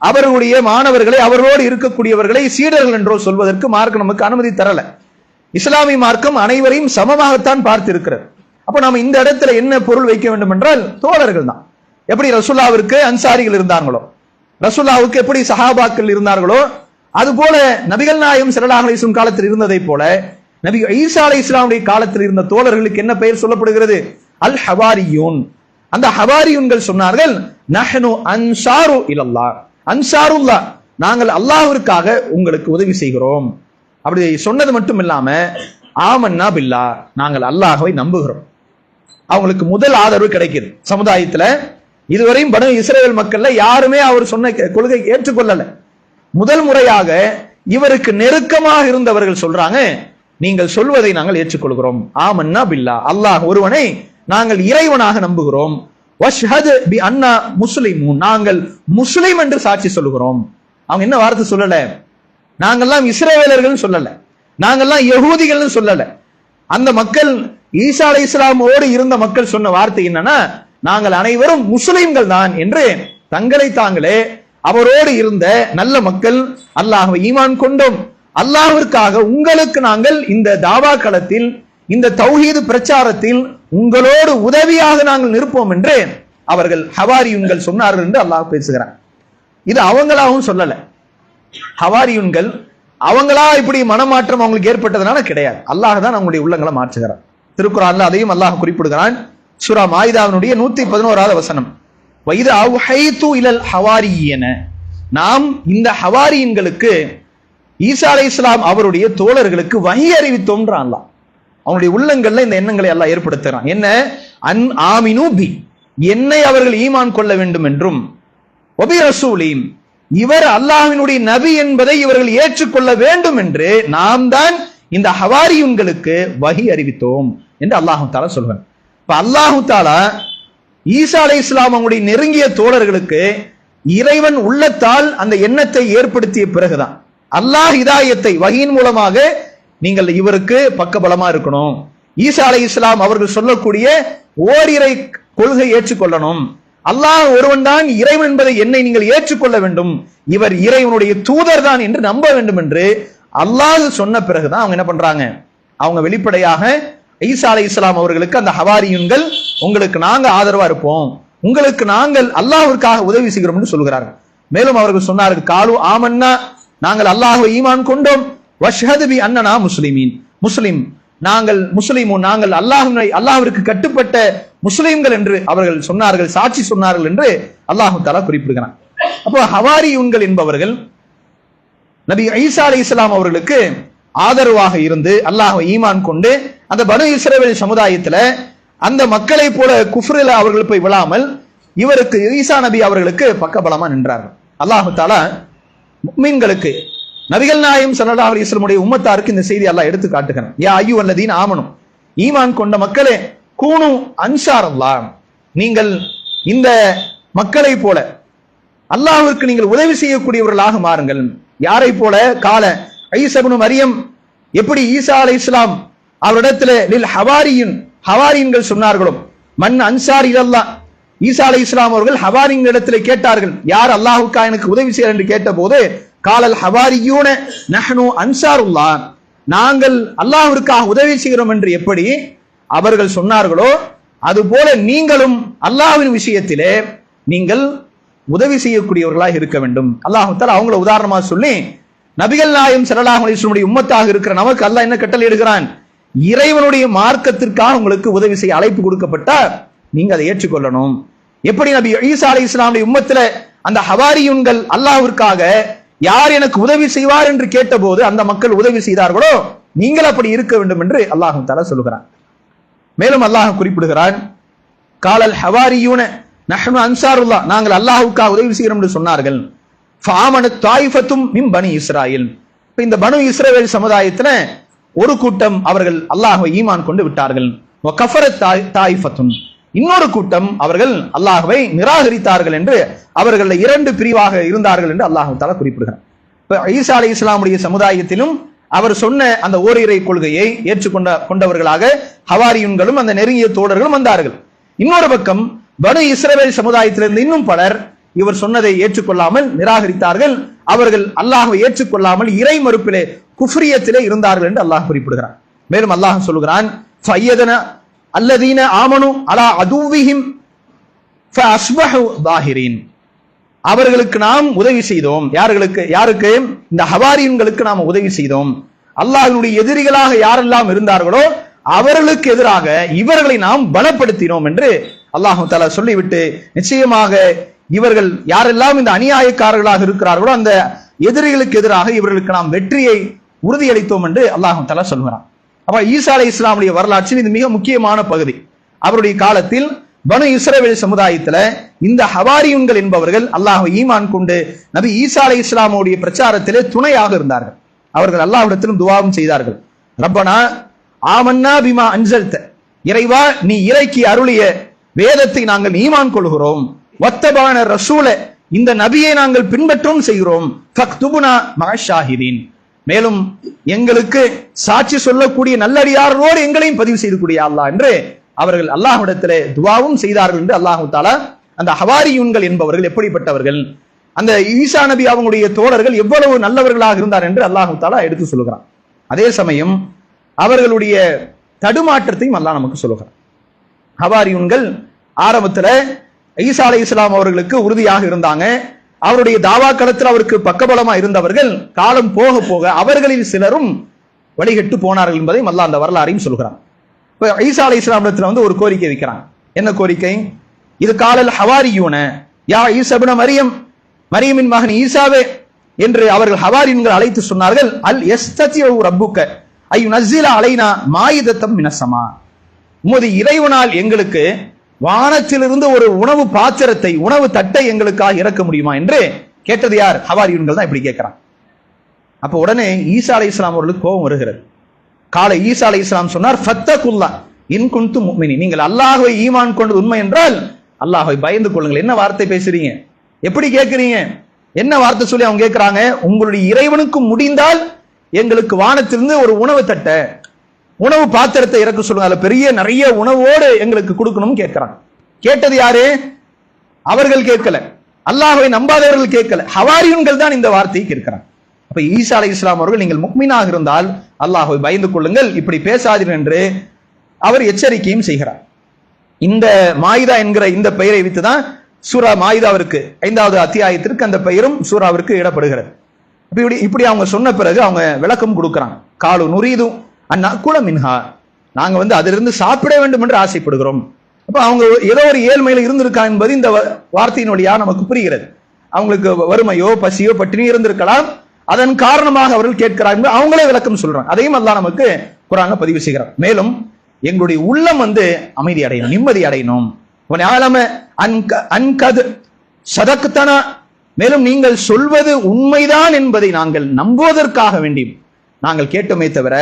A: அவர்களுடைய மாணவர்களை அவர்களோடு இருக்கக்கூடியவர்களை சீடர்கள் என்றோ சொல்வதற்கு மார்க்கம் நமக்கு அனுமதி தரல. இஸ்லாமிய மார்க்கம் அனைவரையும் சமமாகத்தான் பார்த்து இருக்கிறது. அப்ப நாம இந்த இடத்துல என்ன பொருள் வைக்க வேண்டும் என்றால், தோழர்கள் தான். எப்படி ரசூலுல்லாஹ்விற்கு அன்சாரிகள் இருந்தாங்களோ, ரசூலுல்லாஹ்வுக்கு எப்படி சஹாபாக்கள் இருந்தார்களோ, அது போல நபிகள் நாயகம் ஸல்லல்லாஹு அலைஹி வஸல்லம் காலத்தில் இருந்ததை போல நபி ஈசா அலைஹிஸ்ஸலாமுடைய காலத்தில் இருந்த தோழர்களுக்கு என்ன பெயர் சொல்லப்படுகிறது? அல் ஹவாரியூன். அந்த ஹவாரியூன்கள் சொன்னார்கள், நஹ்னு அன்சாரு இலல்லாஹ், அன்சாருல்லாஹ், நாங்கள் அல்லாஹ்விற்காக உங்களுக்கு உதவி செய்கிறோம். அப்படி சொன்னது மட்டும் இல்லாம ஆமன்னா பில்லா, நாங்கள் அல்லாஹ்வை நம்புகிறோம். அவங்களுக்கு முதல் ஆதரவு கிடைக்குது சமுதாயத்துல. இதுவரையும் பனு இஸ்ரவேல் மக்கள்ல யாருமே அவர் சொன்ன கொள்கை ஏற்றுக்கொள்ளல. முதல் முறையாக இவருக்கு நெருக்கமாக இருந்தவர்கள் சொல்றாங்க, நீங்கள் சொல்வதை நாங்கள் ஏற்றுக்கொள்கிறோம். ஆமன்னா பில்லா, அல்லாஹ் ஒருவனை நாங்கள் இறைவனாக நம்புகிறோம். வஷ்ஹது பி அன்னா முஸ்லிமூன், நாங்கள் முஸ்லிம் என்று சாட்சி சொல்லுகிறோம். அவங்க என்ன வார்த்தை சொல்லல? நாங்கெல்லாம் இஸ்ரவேலர்கள் சொல்லல, நாங்கெல்லாம் யகூதிகள் சொல்லல. அந்த மக்கள் ஈசா அலைஹிஸ்ஸலாமோடு இருந்த மக்கள் சொன்ன வார்த்தை என்னன்னா, நாங்கள் அனைவரும் முஸ்லிம்கள் தான் என்று தங்களை தாங்களே அவரோடு இருந்த நல்ல மக்கள் அல்லாஹ்வை ஈமான் கொண்டோம், அல்லாஹ்விற்காக உங்களுக்கு நாங்கள் இந்த தாவா களத்தில் இந்த தௌஹீது பிரச்சாரத்தில் உங்களோடு உதவியாக நாங்கள் நிற்போம் என்று அவர்கள் ஹவாரியுன்கள் சொன்னார்கள் என்று அல்லாஹ் பேசுகிறார். இது அவங்களாவும் சொல்லல. ஹவாரியுன்கள் அவங்களா இப்படி மனமாற்றம் அவங்களுக்கு ஏற்பட்டதுனால கிடையாது, அல்லாஹ் தான் அவங்களுடைய உள்ளங்களை மாற்றுகிறார். திருக்குர்ஆன்ல அதையும் அல்லாஹ் குறிப்பிடுகிறான். சூரா மாயிதாவினுடைய 111வது வசனம், வைது அவ்ஹைது இலல் ஹவாரியன, நாம் இந்த ஹவாரியின்களுக்கு ஈசா அலைஹிஸ்ஸலாம் அவருடைய தோழர்களுக்கு வஹி அறிவித்தோம்ன்றான் அல்லாஹ். அவங்களுடைய உள்ளங்கள்ல இந்த எண்ணங்களை எல்லாம் ஏற்படுத்துறான். என்ன? அன் ஆமினு பி, என்னை அவர்கள் ஈமான் கொள்ள வேண்டும் என்றும், ஒபி ரசூலீம், இவர் அல்லாஹ்வினுடைய நபி என்பதை இவர்கள் ஏற்றுக்கொள்ள வேண்டும் என்று நாம் தான் இந்த ஹவாரியுன்களுக்கு வஹி அறிவித்தோம் என்று அல்லாஹு தஆலா சொல்றான். இப்ப அல்லாஹு தஆலா ஈசா அலைஹிஸ்ஸலாம் அவங்களுடைய நெருங்கிய தோழர்களுக்கு இறைவன் உள்ளத்தால் அந்த எண்ணத்தை ஏற்படுத்திய பிறகுதான் அல்லாஹ் ஹிதாயத்தை வஹியின் மூலமாக நீங்கள் இவருக்கு பக்கபலமா இருக்கணும், ஈசா அலைஹிஸ்ஸலாம் அவர்கள் சொல்லக்கூடிய ஓரிரை கொள்கை ஏற்றுக்கொள்ளணும், அல்லாஹ் ஒருவன் தான் இறைவன் என்பதை என்னை நீங்கள் ஏற்றுக்கொள்ள வேண்டும், இவர் இறைவனுடைய தூதர் தான் என்று நம்ப வேண்டும் என்று அல்லாஹ் சொன்ன பிறகுதான் அவங்க என்ன பண்றாங்க? அவங்க வெளிப்படையாக ஈசா அலைஹிஸ்ஸலாம் அவர்களுக்கு அந்த ஹவாரியுன்கள் உங்களுக்கு நாங்க ஆதரவா இருப்போம், உங்களுக்கு நாங்கள் அல்லாஹ்விற்காக உதவி செய்கிறோம் என்று சொல்கிறார்கள். மேலும் அவர்கள் சொன்னார்கள், காலு ஆமன்னா, நாங்கள் அல்லாஹ்வை ஈமான் கொண்டோம், வஷ்ஹது பி அன்னனா முஸ்லிமீன், முஸ்லிம், நாங்கள் முஸ்லிமும், நாங்கள் அல்லாஹ்விற்கு கட்டுப்பட்ட முஸ்லிம்கள் என்று அவர்கள் சொன்னார்கள், சாட்சி சொன்னார்கள் என்று அல்லாஹு தஆலா குறிப்பிடுகிறான். அப்போ ஹவாரியுன்கள் என்பவர்கள் நபி ஈசா அலைஹிஸ்ஸலாம் அவர்களுக்கு ஆதரவாக இருந்து அல்லாஹ்வை ஈமான் கொண்டு அந்த பனு இஸ்ரவேல் சமுதாயத்துல அந்த மக்களை போல குஃப்ரில அவர்கள் போய் விழாமல் இவருக்கு ஈசா நபி அவர்களுக்கு பக்கபலமா நின்றார்கள். அல்லாஹு தஆலா முஃமின்களுக்கு, நபிகள் நாயகம் ஸல்லல்லாஹு அலைஹி வஸல்லம் உடைய உம்மத்தாருக்கு இந்த செய்தி அல்லாஹ் எடுத்து காட்டுகிறான். யா அய்யுஹல்லதீன ஆமனு, ஈமான் கொண்ட மக்களே, கூனு அன்சாரல்லாஹ், நீங்கள் இந்த மக்களை போல அல்லாஹ்விற்கு நீங்கள் உதவி செய்யக்கூடியவர்களாக மாறுங்கள். யாரை போல? கால ஈசா இப்னு மரியம், எப்படி ஈசா அலைஹிஸ்ஸலாம் அவரிடத்திலே லில் ஹவாரியின், ஹவாரியின்கள் சொன்னார்களோ, மன் அன்சார் இலல்லாஹ், ஈசா அலைஹிஸ்ஸலாம் அவர்கள் ஹவாரியின் இடத்திலே கேட்டார்கள், யார் அல்லாஹ்வுக்காக எனக்கு உதவி செய்ய என்று கேட்டபோது, காலல் ஹவாரியூன நஹ்னு அன்சாருல்லாஹ், நாங்கள் அல்லாஹ்விற்காக உதவி செய்கிறோம் என்று எப்படி அவர்கள் சொன்னார்களோ அதுபோல நீங்களும் அல்லாஹ்வின் விஷயத்திலே நீங்கள் உதவி செய்யக்கூடியவர்களாக இருக்க வேண்டும். அல்லாஹ் தஆலா அவங்கள உதாரணமா சொல்லி நபிகள் நாயகம் ஸல்லல்லாஹு அலைஹி வஸல்லம் உம்மத்தாக இருக்கிற நமக்கு அல்லாஹ் என்ன கட்டளை இடுகிறான்? இறைவனுடைய மார்க்கத்திற்காக உங்களுக்கு உதவி செய்ய அழைப்பு கொடுக்கப்பட்டா நீங்க அதை ஏற்றுக்கொள்ளணும். எப்படி நபி ஈசா அலைஹிஸ்ஸலாமுடைய உம்மத்தில அந்த ஹவாரியுன்கள் அல்லாஹ்விற்காக யார் எனக்கு உதவி செய்வார் என்று கேட்டபோது அந்த மக்கள் உதவி செய்தார்களோ நீங்கள் அப்படி இருக்க வேண்டும் என்று அல்லாஹ் தஆலா சொல்கிறான். மேலும் அல்லாஹ் குறிப்பிடுகிறான், காலல் ஹவாரியூன நஹ்னு அன்சாருல்லாஹ், நாங்கள் அல்லாஹ்வுக்காக உதவி செய்கிறோம் என்று சொன்னார்கள். ஃபஆமனத் தாயிஃபத்தும் மின் பனி இஸ்ராயில், இந்த பனு இஸ்ரவேல் சமுதாயத்துல ஒரு கூட்டம் அவர்கள் அல்லாஹ்வை ஈமான் கொண்டு விட்டார்கள். வ கஃபரத் தாயிஃபத்துன், இன்னொரு கூட்டம் அவர்கள் அல்லாஹ்வை நிராகரித்தார்கள் என்று அவர்கள் இரண்டு பிரிவாக இருந்தார்கள் என்று அல்லாஹ் தஆலா குறிப்பிடுகிறார். இப்ப ஈசா அலைஹிஸ்ஸலாமுடைய சமுதாயத்திலும் அவர் சொன்ன அந்த ஓரிரை கொள்கையை கொண்டவர்களாக ஹவாரியுன்களும் அந்த நெருங்கிய தோழர்களும் வந்தார்கள். இன்னொரு பக்கம் பனு இஸ்ரவேல் சமுதாயத்திலிருந்து இன்னும் பலர் இவர் சொன்னதை ஏற்றுக்கொள்ளாமல் நிராகரித்தார்கள். அவர்கள் அல்லாஹ்வை ஏற்றுக்கொள்ளாமல் இறை மறுப்பிலே குஃப்ரியத்திலே இருந்தார்கள் என்று அல்லாஹ் குறிப்பிடுகிறார். மேலும் அல்லாஹ் சொல்கிறான், ஃபையதன அல்லதீன ஆமனு அலா அதுவிஹிம் ஃபஅஸ்பஹு தாஹிரீன், அவர்களுக்கு நாம் உதவி செய்தோம். யாருக்கு? இந்த ஹவாரியுன்களுக்கு நாம் உதவி செய்தோம். அல்லாஹ்வுடைய எதிரிகளாக யாரெல்லாம் இருந்தார்களோ அவர்களுக்கு எதிராக இவர்களை நாம் பலப்படுத்தினோம் என்று அல்லாஹ் தஆலா சொல்லிவிட்டு, நிச்சயமாக இவர்கள் யாரெல்லாம் இந்த அநியாயக்காரர்களாக இருக்கிறார்களோ அந்த எதிரிகளுக்கு எதிராக இவர்களுக்கு நாம் வெற்றியை உறுதியளித்தோம் என்று அல்லாஹ் தஆலா சொல்கிறான். அப்ப ஈசா அலைஹிஸ்ஸலாமுடைய வரலாற்றில் இது மிக முக்கியமான பகுதி. அவருடைய காலத்தில் பனு இஸ்ரவேல் சமுதாயத்துல இந்த ஹவாரியுன்கள் என்பவர்கள் அல்லாஹ்வை ஈமான் கொண்டு நபி ஈசா அலைஹிஸ்ஸலாமுடைய பிரச்சாரத்திலே துணையாக இருந்தார்கள். அவர்கள் அல்லாஹ்விடத்திலும் துஆவும் செய்தார்கள். ரப்பனா ஆமன்னா பிமா அன்ஸல்த, இறைவா நீ இறக்கி அருளிய வேதத்தை நாங்கள் ஈமான் கொள்கிறோம். வத்தபான ரசூல, இந்த நபியை நாங்கள் பின்பற்றவும் செய்கிறோம். ஃபக்துபுனா மஅஷாஹிதீன், மேலும் எங்களுக்கு சாட்சி சொல்லக்கூடிய நல்லடியாரோடு எங்களையும் பதிவு செய்து கூடிய அல்லாஹ் என்று அவர்கள் அல்லாஹ்விடத்திலே துஆவும் செய்தார்கள் என்று அல்லாஹ் தஆலா அந்த ஹவாரியுன்கள் என்பவர்கள் எப்படிப்பட்டவர்கள், அந்த ஈசா நபி அவங்களுடைய தோழர்கள் எவ்வளவு நல்லவர்களாக இருந்தார் என்று அல்லாஹ் தஆலா எடுத்து சொல்கிறான். அதே சமயம் அவர்களுடைய தடுமாற்றத்தையும் அல்லாஹ் நமக்கு சொல்கிறான். ஹவாரியுன்கள் ஆரம்பத்துல ஈசா அலைஹிஸ்ஸலாம் அவர்களுக்கு உறுதியாக இருந்தாங்க. அவருடைய தாவா களத்தில் அவருக்கு பக்கபலமா இருந்தவர்கள் காலம் போக போக அவர்களில் சிலரும் வழிகட்டு போனார்கள் என்பதையும் அல்லாஹ் அந்த வரலாறையும் சொல்கிறான். இப்ப ஈசா அலைஹிஸ்ஸலாம் இடத்துல வந்து ஒரு கோரிக்கை வைக்கிறாங்க. என்ன கோரிக்கை? இது காலல் ஹவாரியூன யா ஈசா இப்னு மரியமின் மகன் ஈசாவே என்று அவர்கள் ஹவாரியுன்கள் அழைத்து சொன்னார்கள். அல் யஸ்ததிஉ ரப்புக அய்யுனஸில அலைனா மாயிதத்தம் மினஸ்ஸமா, உமது இறைவனால் எங்களுக்கு வானத்திலிருந்து ஒரு உணவு பாத்திரத்தை, உணவு தட்டை எங்களுக்காக இறக்க முடியுமா என்று கேட்டது யார்? ஹவாரியுன்கள் தான் இப்படி கேட்கிறான். அப்ப உடனே ஈசா அலைஹிஸ்ஸலாம் அவர்களுக்கு கோபம் வருகிறது. காலை ஈசா அலைஹிஸ்ஸலாம் சொன்னார், ஃபத்தகுல்லா இன் குன்தும் முஃமினீன், நீங்கள் அல்லாஹ்வை ஈமான் கொண்டது உண்மை என்றால் அல்லாஹ்வை பயந்து கொள்ளுங்கள். என்ன வார்த்தை பேசுறீங்க? எப்படி கேட்கிறீங்க? என்ன வார்த்தை சொல்லி அவங்க கேட்கிறாங்க? உங்களுடைய இறைவனுக்கு முடிந்தால் எங்களுக்கு வானத்திலிருந்து ஒரு உணவு தட்டை, உணவு பாத்திரத்தை இறக்க சொல்லுங்க, அதுல பெரிய நிறைய உணவோடு எங்களுக்கு கொடுக்கணும் கேட்கிறாங்க. கேட்டது யாரு? அவர்கள் கேட்கல, அல்லாஹ்வை நம்பாதவர்கள் கேட்கல, ஹவாரியுன்கள் தான் இந்த வார்த்தையை கேட்கிறாங்க. அப்ப ஈசா அலைஹிஸ்ஸலாம் அவர்கள் நீங்கள் முஃமினாக இருந்தால் அல்லாஹ்வை பயந்து கொள்ளுங்கள், இப்படி பேசாதீர்கள் என்று அவர் எச்சரிக்கையும் செய்கிறார். இந்த மாயிதா என்கிற இந்த பெயரை வைத்துதான் சூரா மாயிதாவிற்கு 5வது அத்தியாயத்திற்கு அந்த பெயரும் சூராவிற்கு இடப்படுகிறது. இப்படி அவங்க சொன்ன பிறகு அவங்க விளக்கம் கொடுக்கிறாங்க. காலு நுரீது அந்நகுல மின்ஹா, நாங்க வந்து அதிலிருந்து சாப்பிட வேண்டும் என்று ஆசைப்படுகிறோம். அப்ப அவங்க ஏதோ ஒரு ஏழ்மையில இருந்திருக்கா என்பது இந்த வார்த்தையின் வழியா நமக்கு புரிகிறது. அவங்களுக்கு வறுமையோ பசியோ பட்டினியோ இருந்திருக்கலாம், அதன் காரணமாக அவர்கள் கேட்கிறார் என்று அவங்களே விளக்கம் சொல்றாங்க. அதையும் அல்லாஹ் நமக்கு குர்ஆன்ல பதிவு செய்கிறார். மேலும் எங்களுடைய உள்ளம் வந்து அமைதி அடையணும், நிம்மதி அடையணும். மேலும் நீங்கள் சொல்வது உண்மைதான் என்பதை நாங்கள் நம்புவதற்காக வேண்டி நாங்கள் கேட்டோமே தவிர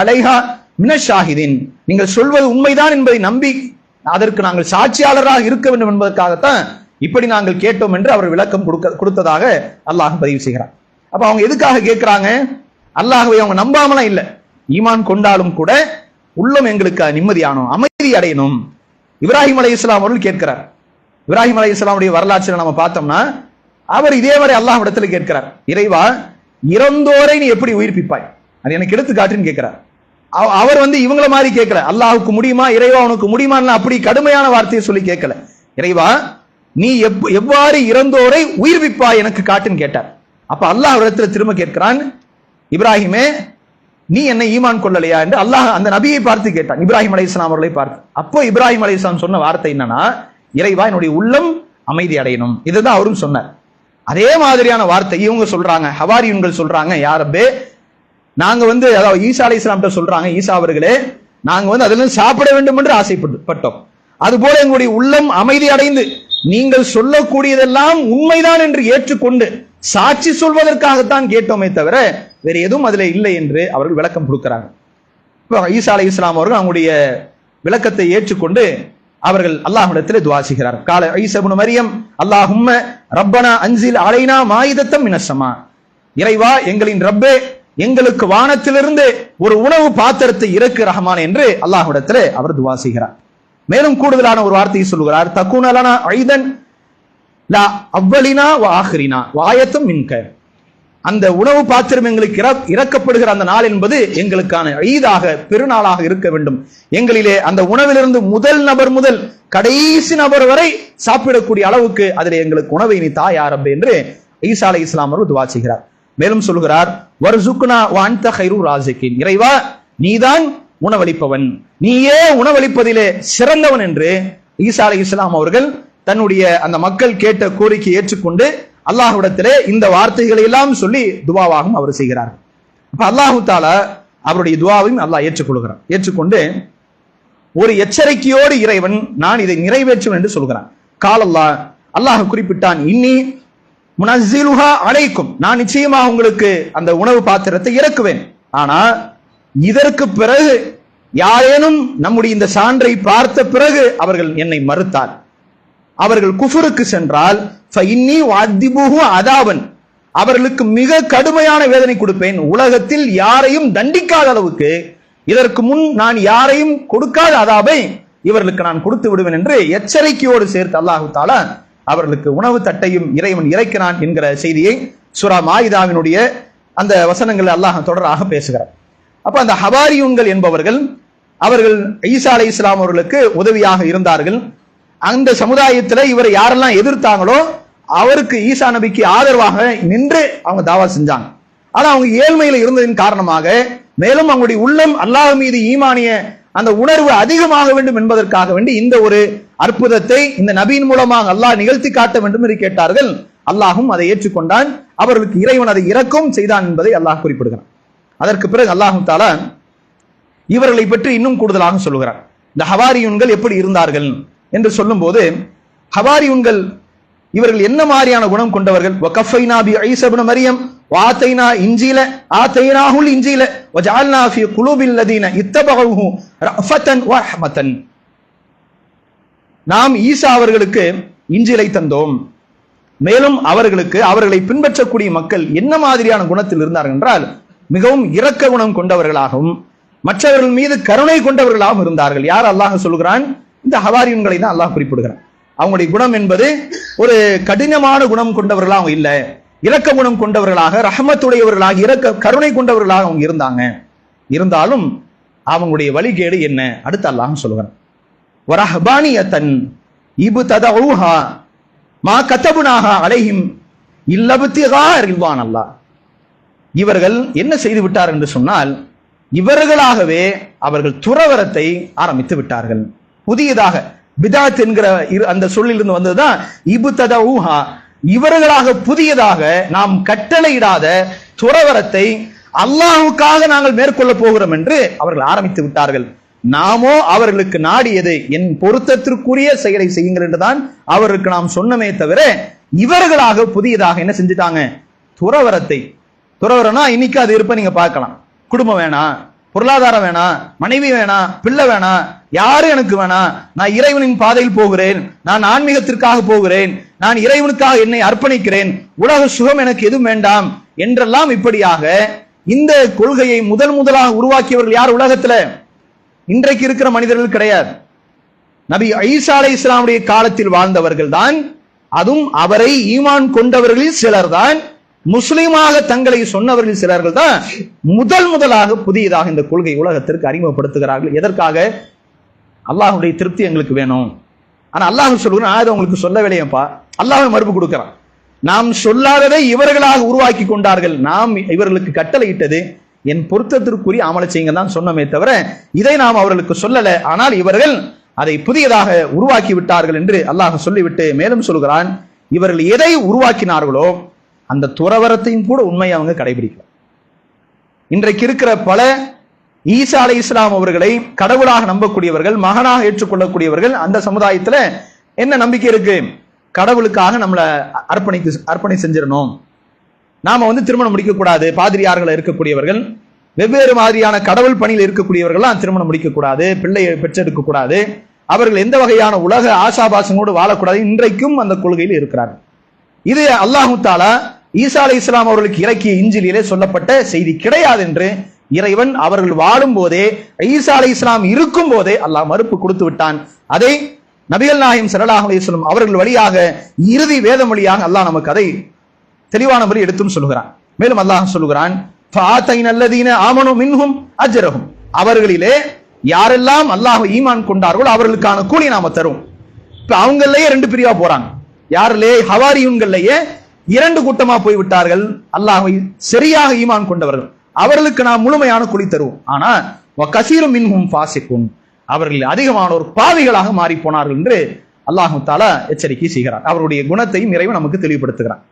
A: அலைஹா மினஷாஹிதீன், நீங்கள் சொல்வது உண்மைதான் என்பதை நம்பி அதற்கு நாங்கள் சாட்சியாளராக இருக்க வேண்டும் என்பதற்காகத்தான் இப்படி நாங்கள் கேட்டோம் என்று அவர் விளக்கம் கொடுத்ததாக அல்லாஹ் பதிவு செய்கிறார். அப்ப அவங்க எதுக்காக கேட்கிறாங்க? அல்லாஹ்வை அவங்க நம்பாமலாம் இல்லை, ஈமான் கொண்டாலும் கூட உள்ளம் எங்களுக்கு நிம்மதியானோம், அமைதி அடையணும். இப்ராஹிம் அலைஹிஸ்ஸலாம் அவர்கள் கேட்கிறார். இப்ராஹிம் அலைஹிஸ்ஸலாமுடைய வரலாற்றில் நம்ம பார்த்தோம்னா அவர் இதே மாதிரி அல்லாஹ் இடத்துல கேட்கிறார், இறைவா இறந்தோரை நீ எப்படி உயிர்ப்பிப்பாய், அது எனக்கு எடுத்து காட்டுன்னு கேட்கிறார். அவர் வந்து இவங்கள மாதிரி கேட்கல, அல்லாஹுக்கு முடியுமா, இறைவா உனக்கு முடியுமா அப்படி கடுமையான வார்த்தையை சொல்லி கேட்கல. இறைவா நீ எவ்வாறு இறந்தோரை உயிர்ப்பிப்பாய் எனக்கு காட்டுன்னு கேட்டார். அப்ப அல்லாஹ் இடத்துல திரும்ப கேட்கிறான், இப்ராஹிமே நீ என்ன ஈமான் கொள்ளலையா என்று அல்லாஹ் அந்த நபியை பார்த்து கேட்டான், இப்ராஹிம் அலைஹிஸ்ஸலாம் அவர்களை பார்த்து. அப்போ இப்ராஹிம் அலைஹிஸ்ஸலாம் சொன்ன வார்த்தை என்னன்னா, இறைவா என்னுடைய உள்ளம் அமைதி அடையணும். இதுதான் அவரும் சொன்னார். அதே மாதிரியான வார்த்தை இவங்க சொல்றாங்க, ஹவாரியுன்கள் சொல்றாங்க, யா ரப்பே நாங்க அதாவது ஈசா அலைஹிஸ்ஸலாம் சொல்றாங்க, ஈசா அவர்களே நாங்க அதிலிருந்து சாப்பிட வேண்டும் என்று ஆசைப்பட்டோம். அதுபோல எங்களுடைய உள்ளம் அமைதி அடைந்து நீங்கள் சொல்லக்கூடியதெல்லாம் உண்மைதான் என்று ஏற்றுக்கொண்டு சாட்சி சொல்வதற்காகத்தான் கேட்டோமே தவிர வேற எதுவும் அதுல இல்லை என்று அவர்கள் விளக்கம் கொடுக்கிறாங்க. ஈசா அலைஹிஸ்ஸலாம் அவர்கள் அவங்களுடைய விளக்கத்தை ஏற்றுக்கொண்டு அவர்கள் அல்லாஹ்விடத்தில் துஆ செய்கிறார். கால ஈசா இப்னு மரியம் அல்லாஹும்ம ரப்பனா அன்சில் அலைனா மாயிதத்தம் மினஸ் ஸமா, இறைவா எங்களின் ரப்பே எங்களுக்கு வானத்திலிருந்து ஒரு உணவு பாத்திரத்தை இறக்கு ரஹ்மான் என்று அல்லாஹ்விடத்தில் அவர் துஆ செய்கிறார். மேலும் கூடுதலான ஒரு வார்த்தையை சொல்கிறார், தகுனலனா ஐதன் லா அவ்வலினா வ ஆஹிரினா வாயத்தும் மின்க, அந்த உணவு பாத்திரம் எங்களுக்கு இறக்கப்படுகிற அந்த நாள் என்பது எங்களுக்கான ஈதாக பெருநாளாக இருக்க வேண்டும். எங்களிலே அந்த உணவிலிருந்து முதல் நபர் முதல் கடைசி நபர் வரை சாப்பிடக்கூடிய அளவுக்கு அதில் எங்களுக்கு உணவை நீ தா யா ரப்பே என்று ஈசா அலைஹிஸ்ஸலாம் அவர்கள் துஆ செய்கிறார். மேலும் சொல்கிறார், வர்சுக்னா வ அன்த கைரு ராஸிகின், இறைவா நீதான் உணவளிப்பவன், நீயே உணவளிப்பதிலே சிறந்தவன் என்று ஈசா அலைஹிஸ்ஸலாம் அவர்கள் தன்னுடைய அந்த மக்கள் கேட்ட கோரிக்கை ஏற்றுக்கொண்டு அல்லாஹ்விடத்திலே இந்த வார்த்தைகளை எல்லாம் சொல்லி துவாவாகவும் அவர் செய்கிறார். அப்ப அல்லாஹு தஆலா அவருடைய துவாவையும் அல்லாஹ் ஏற்றுக்கொள்கிறார். ஏற்றுக்கொண்டு ஒரு எச்சரிக்கையோடு இறைவன் நான் இதை நிறைவேற்றுவேன் என்று சொல்கிறான். காலல்லாஹ் அல்லாஹ் குறிப்பிட்டான், இன்னி முனஸ்ஸிலுஹா அலைக்கும், நான் நிச்சயமாக உங்களுக்கு அந்த உணவு பாத்திரத்தை இறக்குவேன். ஆனா இதற்கு பிறகு யாரேனும் நம்முடைய இந்த சான்றை பார்த்த பிறகு அவர்கள் என்னை மறுத்தார், அவர்கள் குஃபுருக்கு சென்றால் அதாவன், அவர்களுக்கு மிக கடுமையான வேதனை கொடுப்பேன். உலகத்தில் யாரையும் தண்டிக்காத அளவுக்கு இதற்கு முன் நான் யாரையும் கொடுக்காத அதாபை இவர்களுக்கு நான் கொடுத்து விடுவேன் என்று எச்சரிக்கையோடு சேர்த்து அல்லாஹு தஆலா அவர்களுக்கு உணவு தட்டையும் இறைவன் இறக்கிறான் என்கிற செய்தியை சூரா மாயிதாவினுடைய அந்த வசனங்கள் அல்லாஹ் தொடராக பேசுகிறார். அப்ப அந்த ஹவாரியூன்கள் என்பவர்கள் அவர்கள் ஈசா அலைஹிஸ்ஸலாம் அவர்களுக்கு உதவியாக இருந்தார்கள். அந்த சமுதாயத்தில் இவரை யாரெல்லாம் எதிர்த்தாங்களோ அவருக்கு ஈசா நபிக்கு ஆதரவாக நின்று அவங்க தாவா செஞ்சாங்க. ஆனா அவங்க ஏழ்மையில இருந்ததின் காரணமாக மேலும் அவங்களுடைய உள்ளம் அல்லாஹ் மீது ஈமானிய அந்த உணர்வு அதிகமாக வேண்டும் என்பதற்காக வேண்டி இந்த ஒரு அற்புதத்தை இந்த நபியின் மூலமாக அல்லாஹ் நிகழ்த்தி காட்ட வேண்டும் என்று கேட்டார்கள். அல்லாஹும் அதை ஏற்றுக்கொண்டான், அவர்களுக்கு இறைவன் அதை இறக்கவும் செய்தான் என்பதை அல்லாஹ் குறிப்பிடுகிறான். அதற்கு பிறகு அல்லாஹு தஆலா இவர்களை பற்றி இன்னும் கூடுதலாக சொல்லுகிறார். இந்த ஹவாரியூன்கள் எப்படி இருந்தார்கள் என்று சொல்லும் போது, ஹவாரியூன்கள் இவர்கள் என்ன மாதிரியான குணம் கொண்டவர்கள்? வகஃபைனா பி ஈஸா இப்னு மரியம் வஆதைனா இன்ஜீல ஆதைனாஹுல் இன்ஜீல வஜஅல்னா ஃபீ குலூபில் லதீன இத்தபஹூஹு ரஃபத்தன் வ ரஹ்மத்தன், நாம் ஈசா அவர்களுக்கு இன்ஜீலை தந்தோம், மேலும் அவர்களை பின்பற்றக்கூடிய மக்கள் என்ன மாதிரியான குணத்தில் இருந்தார்கள் என்றால் மிகவும் இரக்க குணம் கொண்டவர்களாகவும் மற்றவர்கள் மீது கருணை கொண்டவர்களாகவும் இருந்தார்கள். யார் அல்லாஹ் சொல்கிறான்? இந்த ஹவாரியூன்களை தான் அல்லாஹ் குறிப்பிடுகிறான். அவங்களுடைய குணம் என்பது ஒரு கடினமான குணம் கொண்டவர்களாக அவங்க இல்லை, இரக்க குணம் கொண்டவர்களாக ரஹமத்துடையவர்களாக இரக்க கருணை கொண்டவர்களாக அவங்க இருந்தாங்க. இருந்தாலும் அவங்களுடைய வழிகேடு என்ன? அடுத்து அல்லாஹ் சொல்கிறான், வரஹ்பானியத்தன் இப்ததஊஹா மா கதபுனாஹா அலைஹிம் இல்லப்திகா ரில்வானல்லாஹ், இவர்கள் என்ன செய்து விட்டார் என்று சொன்னால் இவர்களாகவே அவர்கள் துறவரத்தை ஆரம்பித்து விட்டார்கள். புதியதாக பிதாத் என்கிற அந்த சொல்லிலிருந்து வந்ததுதான் இப்ததஊஹா, இவர்களாக புதியதாக நாம் கட்டளையிடாத துறவரத்தை அல்லாஹ்வுக்காக நாங்கள் மேற்கொள்ள போகிறோம் என்று அவர்கள் ஆரம்பித்து விட்டார்கள். நாமோ அவர்களுக்கு நாடியது என் பொருத்தத்திற்குரிய செயலை செய்யுங்கள் என்றுதான் அவருக்கு நாம் சொன்னமே தவிர இவர்களாக புதியதாக என்ன செஞ்சுட்டாங்க? துறவரம்னா இன்னைக்கு அது இருப்ப நீங்க பார்க்கலாம். குடும்பம் வேணாம், பொருளாதாரம் வேணாம், மனைவி வேணாம், பிள்ளை வேணாம், யாரு எனக்கு வேணாம், நான் இறைவனின் பாதையில் போகிறேன், நான் ஆன்மீகத்திற்காக போகிறேன், நான் இறைவனுக்காக என்னை அர்ப்பணிக்கிறேன், உலக சுகம் எனக்கு எதுவும் வேண்டாம் என்றெல்லாம் இப்படியாக இந்த கொள்கையை முதலாக உருவாக்கியவர்கள் யார்? உலகத்துல இன்றைக்கு இருக்கிற மனிதர்கள் கிடையாது. நபி ஈசா அலைஹிஸ்ஸலாமுடைய காலத்தில் வாழ்ந்தவர்கள் தான், அதுவும் அவரை ஈமான் கொண்டவர்களில் சிலர் தான், முஸ்லிமாக தங்களை சொன்னவர்கள் சிலர்கள் தான் முதலாக புதியதாக இந்த கொள்கை உலகத்திற்கு அறிமுகப்படுத்துகிறார்கள். எதற்காக? அல்லாஹ்வுடைய திருப்தி எங்களுக்கு வேணும். ஆனா அல்லாஹ் சொல்லுகிறான், அதை உங்களுக்கு சொல்லவில்லையப்பா. அல்லாஹ் மறுப்பு கொடுக்கிறான், நாம் சொல்லாததை இவர்களாக உருவாக்கி கொண்டார்கள், நாம் இவர்களுக்கு கட்டளையிட்டது என் பொருத்தத்திற்குரிய அமலை செய்யுங்க தான் சொன்னமே தவிர இதை நாம் அவர்களுக்கு சொல்லல. ஆனால் இவர்கள் அதை புதியதாக உருவாக்கி விட்டார்கள் என்று அல்லாஹ் சொல்லிவிட்டு மேலும் சொல்கிறான், இவர்கள் எதை உருவாக்கினார்களோ அந்த துறவரத்தையும் கூட உண்மையை அவங்க கடைபிடிக்கல. இன்றைக்கு இருக்கிற பல ஈசா அலைஹிஸ்ஸலாம் அவர்களை கடவுளாக நம்பக்கூடியவர்கள், மகனாக ஏற்றுக்கொள்ளக்கூடியவர்கள், அந்த சமுதாயத்துல என்ன நம்பிக்கை இருக்கு? கடவுளுக்காக நம்மளை அர்ப்பணை செஞ்சிடணும், நாம திருமணம் முடிக்க கூடாது, பாதிரியார்கள் இருக்கக்கூடியவர்கள், வெவ்வேறு மாதிரியான கடவுள் பணியில் இருக்கக்கூடியவர்கள்லாம் திருமணம் முடிக்க கூடாது, பிள்ளையை பெற்றெடுக்க கூடாது, அவர்கள் எந்த வகையான உலக ஆசாபாசங்களோடு வாழக்கூடாது. இன்றைக்கும் அந்த கொள்கையில் இருக்கிறார்கள். இது அல்லாஹு தஆலா ஈசா அலைஹிஸ்ஸலாம் அவர்களுக்கு இறக்கிய இஞ்சிலிலே சொல்லப்பட்ட செய்தி கிடையாது என்று இறைவன் அவர்கள் வாழும் போதே, ஈசா அலைஹிஸ்ஸலாம் இருக்கும் போதே அல்லாஹ் மறுப்பு கொடுத்து விட்டான். அதை நபிகள் நாயகம் ஸல்லல்லாஹு அலைஹி வஸல்லம் அவர்கள் வழியாக, இறுதி வேதம் வழியாக அல்லாஹ் நமக்கு அதை தெளிவானபடி எடுத்தும் சொல்கிறான். மேலும் அல்லாஹ் சொல்கிறான், ஃபஆதைனல்லதீன ஆமனு மின்ஹும் அஜ்ரஹும், அவர்களிலே யாரெல்லாம் அல்லாஹ்வை ஈமான் கொண்டார்களோ அவர்களுக்கான கூலி நாம தரும். இப்ப அவங்களே ரெண்டு பிரிவா போறாங்க. யாரிலே? ஹவாரியுன்கள்லயே இரண்டு கூட்டமா போய்விட்டார்கள். அல்லாஹ்வை சரியாக ஈமான் கொண்டவர்கள், அவர்களுக்கு நாம் முழுமையான கூலி தருவோம். ஆனா வகஸீரும் மின்ஹும் ஃபாஸிகுன், அவர்கள் அதிகமானோர் பாவிகளாக மாறி போனார்கள் என்று அல்லாஹ் தஆலா எச்சரிக்கை செய்கிறார். அவருடைய குணத்தையும் இறைவன் நமக்கு தெளிவுபடுத்துகிறார்.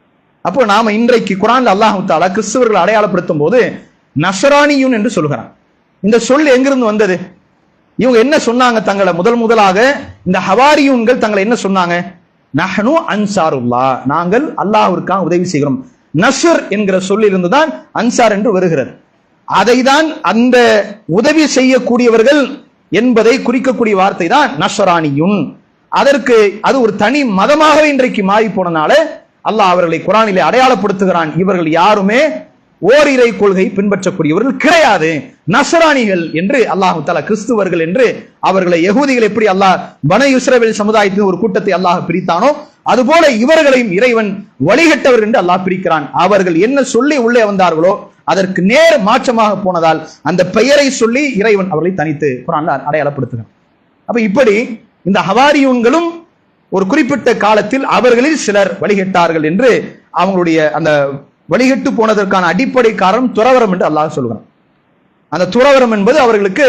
A: அப்போ நாம இன்றைக்கு குர்ஆன்ல அல்லாஹ் தஆலா கிறிஸ்தவர்களை அடையாளப்படுத்தும் போது நஸ்ரானியுன் என்று சொல்கிறான். இந்த சொல் எங்கிருந்து வந்தது? இவங்க என்ன சொன்னாங்க? தங்களை முதலாக இந்த ஹவாரியூன்கள் தங்களை என்ன சொன்னாங்க? நஹ்னு அன்சாருல்லாஹ், நாங்கள் அல்லாஹ்விற்காக உதவி செய்கிறோம். நஸ்ர் என்கிற சொல்லிலிருந்து தான் அன்சார் என்று வருகிறது. அதை தான் அந்த உதவி செய்யக்கூடியவர்கள் என்பதை குறிக்கக்கூடிய வார்த்தை தான் நஸ்ரானியுன். அதற்கு அது ஒரு தனி மதமாகவே இன்றைக்கு மாறி போனனால அல்லாஹ் அவர்களை குர்ஆனிலே அடையாளப்படுத்துகிறான். இவர்கள் யாருமே ஓரிரை கொள்கை பின்பற்றக்கூடியவர்கள் கிடையாது, நஸ்ரானிகள் என்று அல்லாஹ் தஆலா, கிறிஸ்துவர்கள் என்று அவர்களை, யகூதிகள் எப்படி அல்லாஹ் பனு இஸ்ரவேல் சமுதாயத்தின் ஒரு கூட்டத்தை அல்லாஹ் பிரித்தானோ அதுபோல இவர்களையும் இறைவன் வழிகட்டவர் என்று அல்லாஹ் பிரிக்கிறான். அவர்கள் என்ன சொல்லி உள்ளே வந்தார்களோ அதற்கு நேர் மாற்றமாக போனதால் அந்த பெயரை சொல்லி இறைவன் அவர்களை தனித்து குர்ஆன்ல அடையாளப்படுத்துகிறான். அப்ப இப்படி இந்த ஹவாரியூன்களும் ஒரு குறிப்பிட்ட காலத்தில் அவர்களில் சிலர் வழிகட்டார்கள் என்று, அவங்களுடைய அந்த வழிகட்டு போனதற்கான அடிப்படை காரணம் துறவரம் என்று அல்லாஹ் சொல்கிறான். அந்த துறவரம் என்பது அவர்களுக்கு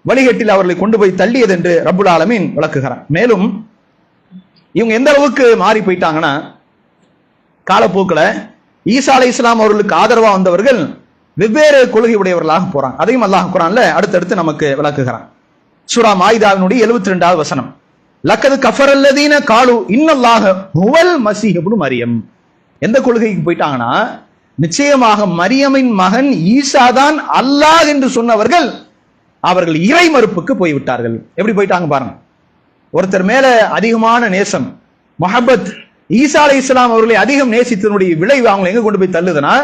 A: வழிகட்டில் அவர்களை கொண்டு போய் தள்ளியது என்று ரப்புல் ஆலமீன் விளக்குகிறான். மேலும் இவங்க எந்த அளவுக்கு மாறி போயிட்டாங்கன்னா, காலப்போக்கில் ஈசா அலைஹிஸ்ஸலாம் அவர்களுக்கு ஆதரவா வந்தவர்கள் வெவ்வேறு கொள்கை உடையவர்களாக போறாங்க. அதையும் அல்லாஹ் குர்ஆன்ல அடுத்தடுத்து நமக்கு விளக்குகிறான். சூரா மாயிதாவினுடைய 72வது வசனம், லக்கது கஃபரல்லதீன காலு இன்னல்லாஹ ஹுவல் மஸீஹ் இப்னு மரியம். எந்த கொள்கைக்கு போயிட்டாங்கன்னா, நிச்சயமாக மரியமின் மகன் ஈசா தான் அல்லாஹ் என்று சொன்னவர்கள் அவர்கள் இறை மறுப்புக்கு போய்விட்டார்கள். எப்படி போயிட்டாங்க பாருங்க. ஒருத்தர் மேல அதிகமான நேசம், முஹப்பத், ஈசா அலைஹிஸ்ஸலாம் அவர்களை அதிகம் நேசித்தனுடைய விளைவு அவங்களை எங்க கொண்டு போய் தள்ளுதுன்னா,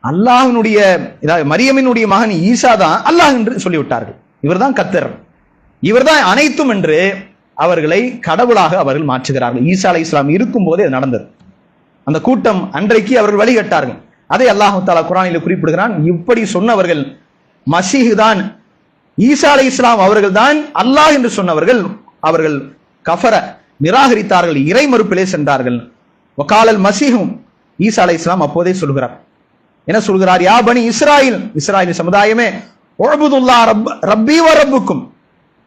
A: அல்லாஹ்வினுடைய, மரியமினுடைய மகன் ஈசா தான் அல்லாஹ் என்று சொல்லிவிட்டார்கள். இவர்தான் கத்தர், இவர்தான் அனைத்தும் என்று அவர்களை கடவுளாக அவர்கள் மாற்றுகிறார்கள். ஈசா அலைஹிஸ்ஸலாம் இருக்கும் போதே அது நடந்தது. அந்த கூட்டம் அன்றைக்கு அவர்கள் வழிகட்டார்கள். அதை அல்லாஹ் தஆலா குர்ஆனில் குறிப்பிடுகிறான். இப்படி சொன்னவர்கள், மசீஹ் தான், ஈசா அலைஹிஸ்ஸலாம் அவர்கள் தான் அல்லாஹ் என்று சொன்னவர்கள், அவர்கள் கஃபர நிராகரித்தார்கள், இறை மறுப்பிலே சென்றார்கள். வகாலல் மசீஹும், ஈசா அலைஹிஸ்ஸலாம் அப்போதே சொல்கிறார். என்ன சொல்கிறார்? யா பனி இஸ்ராயில், இஸ்ராயல் சமுதாயமே, உஅ்புதுல்லாஹ் ரப்பி வ ரப்புக்கும்,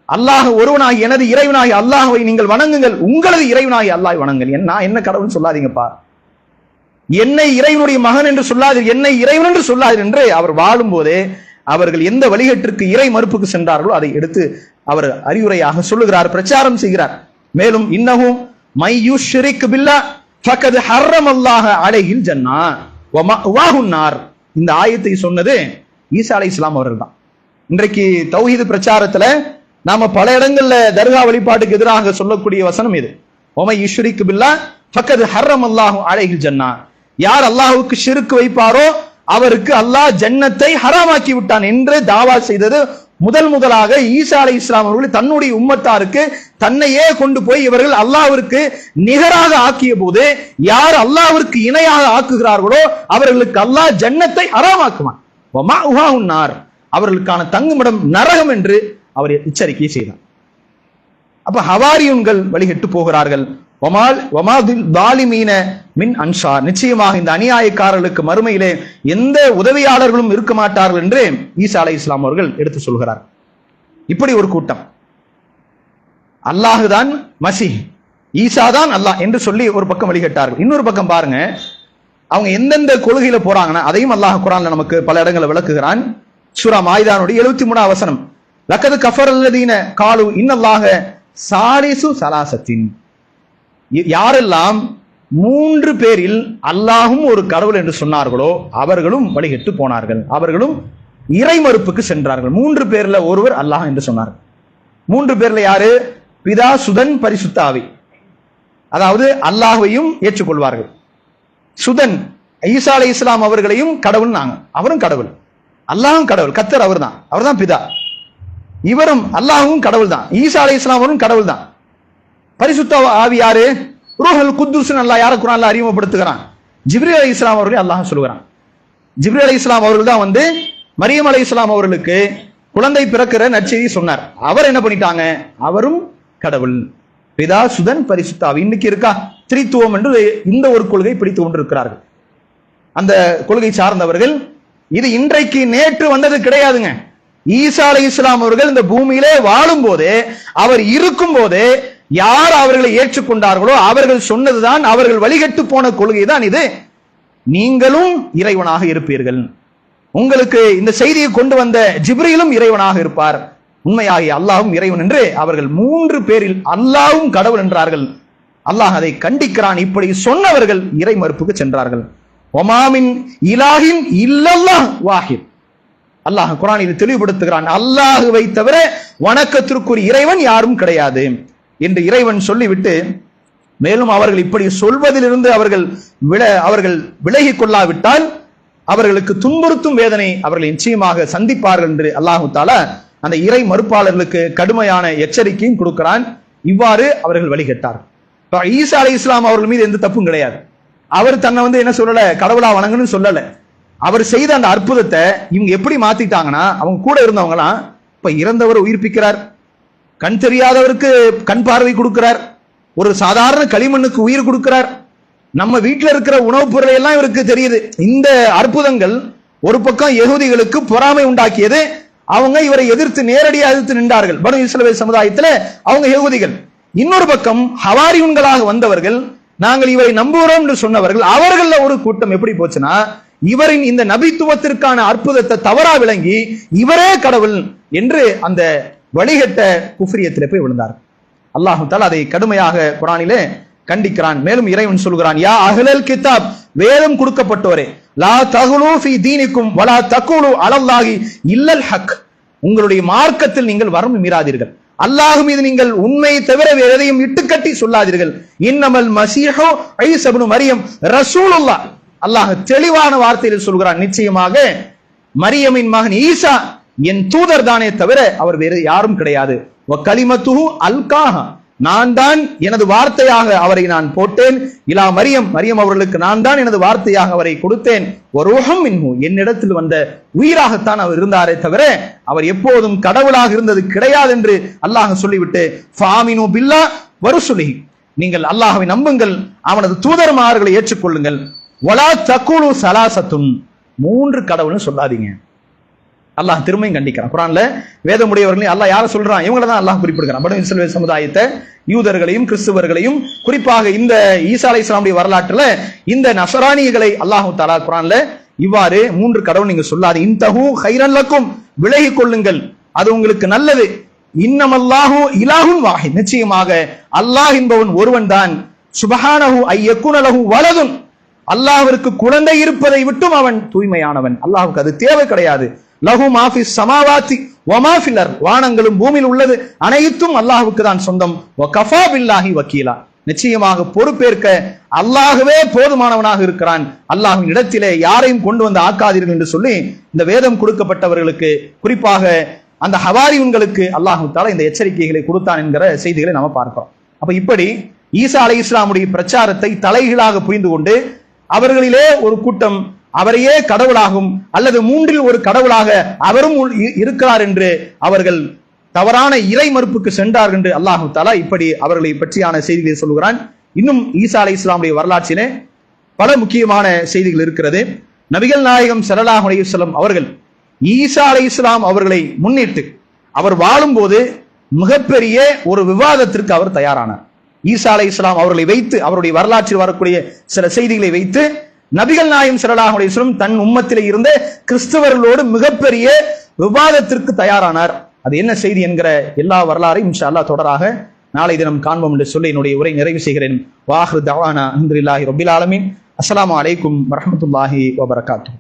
A: அல்லாஹ் ஒருவனாகி எனது இறைவனாகி அல்லாஹ்வை நீங்கள் வணங்குங்கள், உங்களது இறைவனாகி அல்லாஹ் வணங்குங்கள். நான் என்ன கடவுள் சொல்லாதீங்கப்பா, என்னை இறைவனுடைய மகன் என்று சொல்லாதீர், என்னை இறைவன் என்று சொல்லாதீர் என்று அவர் வாழும் போதே அவர்கள் எந்த வழிகட்டிற்கு இறை மறுப்புக்கு சென்றார்களோ அதை எடுத்து அவர் அறிவுரையாக சொல்லுகிறார், பிரச்சாரம் செய்கிறார். மேலும் இன்னஹும் மை யுஷ்ரிக் பில்லாஹ் ஃபகத் ஹர்ரமல்லாஹு அலைஹில் ஜன்னா வ மஅவாஹுன் நார். இந்த ஆயத்தை சொன்னது ஈசா அலைஹிஸ்ஸலாம் அவர்கள் தான். இன்றைக்கு தௌஹீத் பிரச்சாரத்துல நாம பல இடங்கள்ல தர்கா வழிபாட்டுக்கு எதிராக சொல்லக்கூடிய வசனம் இது. ஒமை யுஷ்ரிக் பில்லாஹ் ஃபகத் ஹர்ரமல்லாஹு அலைஹில் ஜன்னா. யார் அல்லாஹ்வுக்கு ஷிர்க் வைப்பாரோ அவருக்கு அல்லாஹ் ஜன்னத்தை ஹராமாக்கி விட்டான் என்று தாவா செய்தது முதலாக ஈசா அலைஹிஸ்ஸலாம் அவர்கள் தன்னுடைய உம்மத்தாருக்கு தன்னையே கொண்டு போய் இவர்கள் அல்லாஹ்விற்கு நிகராக ஆக்கிய போது, யார் அல்லாஹ்விற்கு இணையாக ஆக்குகிறார்களோ அவர்களுக்கு அல்லாஹ் ஜன்னத்தை ஹராமாக்குவான், வமஅவாஹுன் நார், அவர்களுக்கான தங்குமிடம் நரகம் என்று அவர் எச்சரிக்கை செய்தார். அப்ப ஹவாரியுன்கள் வழிகட்டு போகிறார்கள். நிச்சயமாக இந்த அநியாயக்காரர்களுக்கு மறுமையிலே எந்த உதவியாளர்களும் இருக்க மாட்டார்கள் என்று ஈசா அலைஹிஸ்ஸலாம் அவர்கள் எடுத்து சொல்கிறார். இப்படி ஒரு கூட்டம். அல்லாஹு தான் மசீஹ், ஈசா தான் அல்லாஹ் என்று சொல்லி ஒரு பக்கம் வழிகட்டார்கள். இன்னொரு பக்கம் பாருங்க, அவங்க எந்தெந்த கொள்கையில போறாங்கன்னா அதையும் அல்லாஹ் குர்ஆன்ல நமக்கு பல இடங்களை விளக்குகிறான். சூரா மாயிதானுடைய 73 வசனம், லக்கது கஃபரல்லதீன காலு இன்னல்லாஹ சாலிசு சலாசத்தின். யாரெல்லாம் 3 பேரில் அல்லாஹும் ஒரு கடவுள் என்று சொன்னார்களோ அவர்களும் வழிகெட்டு போனார்கள், அவர்களும் இறை மறுப்புக்கு சென்றார்கள். 3 பேர்ல ஒருவர் அல்லாஹ் என்று சொன்னார்கள். 3 பேர்ல யாரு? பிதா, சுதன், பரிசுத்த ஆவி. அதாவது அல்லாஹ்வையும் ஏற்றுக்கொள்வார்கள். சுதன் ஈசா அலைஹிஸ்ஸலாம் அவர்களையும் கடவுள், நாங்க அவரும் கடவுள், அல்லாஹும் கடவுள், கர்த்தர் அவர்தான், அவர்தான் பிதா, இவரும் அல்லாஹும் கடவுள் தான், ஈசா அலைஹிஸ்ஸலாம் அவரும் கடவுள் தான். பரிசுத்த ஆவி யாரு? ரூஹல் குத்தூஸ். அல்லாஹ் யாரை குர்ஆன்ல அறிமுகப்படுத்துகிறான்? ஜிப்ரீல் அலைஹிஸ்ஸலாம் அவர்களை அல்லாஹ் சொல்கிறான். ஜிப்ரீல் அலைஹிஸ்ஸலாம் அவர்கள் தான் வந்து மரியம் அலைஹிஸ்ஸலாம் அவர்களுக்கு குழந்தை பிறக்கிற நற்செய்தி சொன்னார். அவர் என்ன பண்ணிட்டாங்க? அவரும் கடவுள். பிதா, சுதன், பரிசுத்த ஆவி. இன்னைக்கு இருக்கா திரித்துவம் என்று இந்த ஒரு கொள்கை பிடித்து கொண்டிருக்கிறார்கள். அந்த கொள்கை சார்ந்தவர்கள் இது இன்றைக்கு நேற்று வந்தது கிடையாதுங்க. ஈசா அலைஹிஸ்ஸலாம் அவர்கள் இந்த பூமியிலே வாழும் போதே, அவர் இருக்கும் போதே யார் அவர்களை ஏற்றுக்கொண்டார்களோ அவர்கள் சொன்னதுதான், அவர்கள் வழிகட்டு போன கொள்கை தான் இது. நீங்களும் இறைவனாக இருப்பீர்கள், உங்களுக்கு இந்த செய்தியை கொண்டு வந்த ஜிப்ரீலும் இறைவனாக இருப்பார், உண்மையாகி அல்லாஹ்வும் இறைவன் என்று அவர்கள் 3 பேரில் அல்லாஹ்வும் கடவுள் என்றார்கள். அல்லாஹ் அதை கண்டிக்கிறான். இப்படி சொன்னவர்கள் இறை மறுப்புக்கு சென்றார்கள். ஒமாமின் இலாஹின் இல்லல்லாஹ் வாஹித். அல்லாஹ் குர்ஆனில் தெளிவுபடுத்துகிறான், அல்லாஹ்வை தவிர வணக்கத்திற்குரிய இறைவன் யாரும் கிடையாது என்று இறைவன் சொல்லிவிட்டு, மேலும் அவர்கள் இப்படி சொல்வதிலிருந்து அவர்கள் விலகிக் கொள்ளாவிட்டால் அவர்களுக்கு துன்புறுத்தும் வேதனை அவர்கள் நிச்சயமாக சந்திப்பார்கள் என்று அல்லாஹு தஆலா அந்த இறை மறுப்பாளர்களுக்கு கடுமையான எச்சரிக்கையும் கொடுக்கிறான். இவ்வாறு அவர்கள் வழிகட்டார்கள். ஈசா அலைஹிஸ்ஸலாம் அவர்கள் மீது எந்த தப்பும் கிடையாது. அவர் தன்னை வந்து என்ன சொல்லல, கடவுளா வணங்கன்னு சொல்லல. அவர் செய்த அந்த அற்புதத்தை இவங்க எப்படி மாத்திட்டாங்கன்னா, அவங்க கூட இருந்தவங்களாம் இப்ப இறந்தவர் உயிர்ப்பிக்கிறார், கண் தெரியாதவருக்கு கண் பார்வை கொடுக்கிறார், ஒரு சாதாரண களிமண்ணுக்கு உயிர் கொடுக்கிறார், நம்ம வீட்டில் இருக்கிற உணவுப் பொருளை எல்லாம் இவருக்கு தெரியுது. இந்த அற்புதங்கள் ஒரு பக்கம் யகூதிகளுக்கு பொறாமை உண்டாக்கியது. அவங்க இவரை எதிர்த்து நேரடியாக எதிர்த்து நின்றார்கள். பனு இஸ்ரவேல் சமுதாயத்தில் அவங்க யகூதிகள். இன்னொரு பக்கம் ஹவாரியுன்களாக வந்தவர்கள், நாங்கள் இவரை நம்புகிறோம் என்று சொன்னவர்கள், அவர்கள ஒரு கூட்டம் எப்படி போச்சுன்னா, இவரின் இந்த நபித்துவத்திற்கான அற்புதத்தை தவறா விளங்கி இவரே கடவுள் என்று அந்த வழிகட்ட குஃப்ரியத்திலே போய் விழுந்தார். அல்லாஹ் தஆலா அதை கடுமையாக குர்ஆனிலே கண்டிக்கிறான். மேலும் இறைவன் சொல்கிறான், யா அஹ்லல் கிதாப், வேதம் கொடுக்கப்பட்டோரே, லா தகுலு ஃபீ தீனிக்கும் வலா தகுலு அலல்லாஹி இல்லல் ஹக், உங்களுடைய மார்க்கத்தில் நீங்கள் வரம்பு மீறாதீர்கள், அல்லாஹ் மீது நீங்கள் உண்மையை தவிர வேற எதையும் இட்டுக்கட்டி சொல்லாதீர்கள். இன்னமல் மஸீஹு ஈஸா இப்னு மரியம் ரசூலுல்லாஹ், அல்லாஹ் தெளிவான வார்த்தையில் சொல்கிறான், நிச்சயமாக மரியமின் மகன் ஈசா என் தூதர் தானே தவிர அவர் வேறு யாரும் கிடையாது. வ கலிமத்துஹு அல்காஹா, நான் தான் எனது வார்த்தையாக அவரை நான் போட்டேன். இலா மரியம், மரியம் அவர்களுக்கு நான் தான் எனது வார்த்தையாக அவரை கொடுத்தேன். வரூஹம் மின்ஹு, என்னிடத்தில் வந்த உயிராகத்தான் அவர் இருந்தாரே தவிர அவர் எப்போதும் கடவுளாக இருந்தது கிடையாது என்று அல்லாஹ் சொல்லிவிட்டு, ஃபாமினு பில்லாஹ் வருசுலிஹி, நீங்கள் அல்லாஹ்வை நம்புங்கள், அவனது தூதர்மார்களை ஏற்றுக்கொள்ளுங்கள். வலா தகுலு சலாசத்துன், 3 கடவுள்னு சொல்லாதீங்க. அல்லாஹ் திரும்பியும் கண்டிக்கிறான். குர்ஆன்ல வேதமுடையவர்களையும் அல்லாஹ் யாரை சொல்றான்? இவங்களை தான் அல்லாஹ் குறிப்பிடுகிறான். பனு இஸ்ரவேல் சமுதாயத்தை, யூதர்களையும் கிறிஸ்துவர்களையும், குறிப்பாக இந்த ஈசா அலைஹிஸ்ஸலாமுடைய வரலாற்றுல இந்த நஸரானிகளை அல்லாஹ் தஆலா குர்ஆன்ல இவ்வாறு 3 கடவுள் நீங்க சொல்லாது, இன்தஹு கைரன் லக்கும், விலகிக் கொள்ளுங்கள், அது உங்களுக்கு நல்லது. இன்னமல்லாஹு இலாஹுன் வாஹித், நிச்சயமாக அல்லாஹ் என்பவன் ஒருவன் தான். சுப்ஹானஹு ஐயகுன லஹு வலதுன், அல்லாஹ்விற்கு குழந்தை இருப்பதை விட்டும் அவன் தூய்மையானவன், அல்லாஹ்வுக்கு அது தேவை கிடையாது. லஹு மாஃபிஸ் ஸமாவாத்தி வ மா ஃபில் அர்த், வானங்களும் பூமியில் உள்ளது அனைத்தும் அல்லாஹ்வுக்கு தான் சொந்தம். வ கஃபா பில்லாஹி வக்கீலா, நிச்சயமாக பொறுப்பேற்க அல்லாஹ்வே போதுமானவனாக இருக்கிறான், அல்லாஹ்வின் இடத்திலே யாரையும் கொண்டு வந்து ஆக்காதீர்கள் என்று சொல்லி இந்த வேதம் கொடுக்கப்பட்டவர்களுக்கு, குறிப்பாக அந்த ஹவாரியுன்களுக்கு அல்லாஹ் தஆலா இந்த எச்சரிக்கைகளை கொடுத்தான் என்கிற செய்திகளை நாம பார்க்கிறோம். அப்ப இப்படி ஈசா அலைஹிஸ்ஸலாமுடைய பிரச்சாரத்தை தலைகீழாக புரிந்து கொண்டு அவர்களிலே ஒரு கூட்டம் அவரையே கடவுளாகும் அல்லது 3இல் ஒரு கடவுளாக அவரும் இருக்கிறார் என்று அவர்கள் தவறான இறை மறுப்புக்கு சென்றார்கள் என்று அல்லாஹ் தஆலா இப்படி அவர்களை பற்றியான செய்திகளை சொல்கிறான். இன்னும் ஈசா அலைஹிஸ்ஸலாமுடைய வரலாற்றிலே பல முக்கியமான செய்திகள் இருக்கிறது. நபிகள் நாயகம் ஸல்லல்லாஹு அலைஹி வஸல்லம் அவர்கள் ஈசா அலைஹிஸ்ஸலாம் அவர்களை முன்னிட்டு அவர் வாழும்போது மிகப்பெரிய ஒரு விவாதத்திற்கு அவர் தயாரானார். ஈசா அலைஹிஸ்ஸலாம் அவர்களை வைத்து, அவருடைய வரலாற்றில் வரக்கூடிய சில செய்திகளை வைத்து, நபிகள் நாயகம் ஸல்லல்லாஹு அலைஹி வஸல்லம் தன் உம்மத்திலே இருந்த கிறிஸ்தவர்களோடு மிகப்பெரிய விவாதத்திற்கு தயாரானார். அது என்ன செய்தி என்கிற எல்லா வரலாறையும் இன்ஷா அல்லாஹ் தொடராக நாளை தினம் காண்போம் என்று சொல்லி என்னுடைய உரை நிறைவு செய்கிறேன். வாஹிரு தஅவானா அல்ஹம்துலில்லாஹி ரப்பில் ஆலமீன். அஸ்ஸலாமு அலைக்கும் வரஹ்மத்துல்லாஹி வபரகாத்துஹு.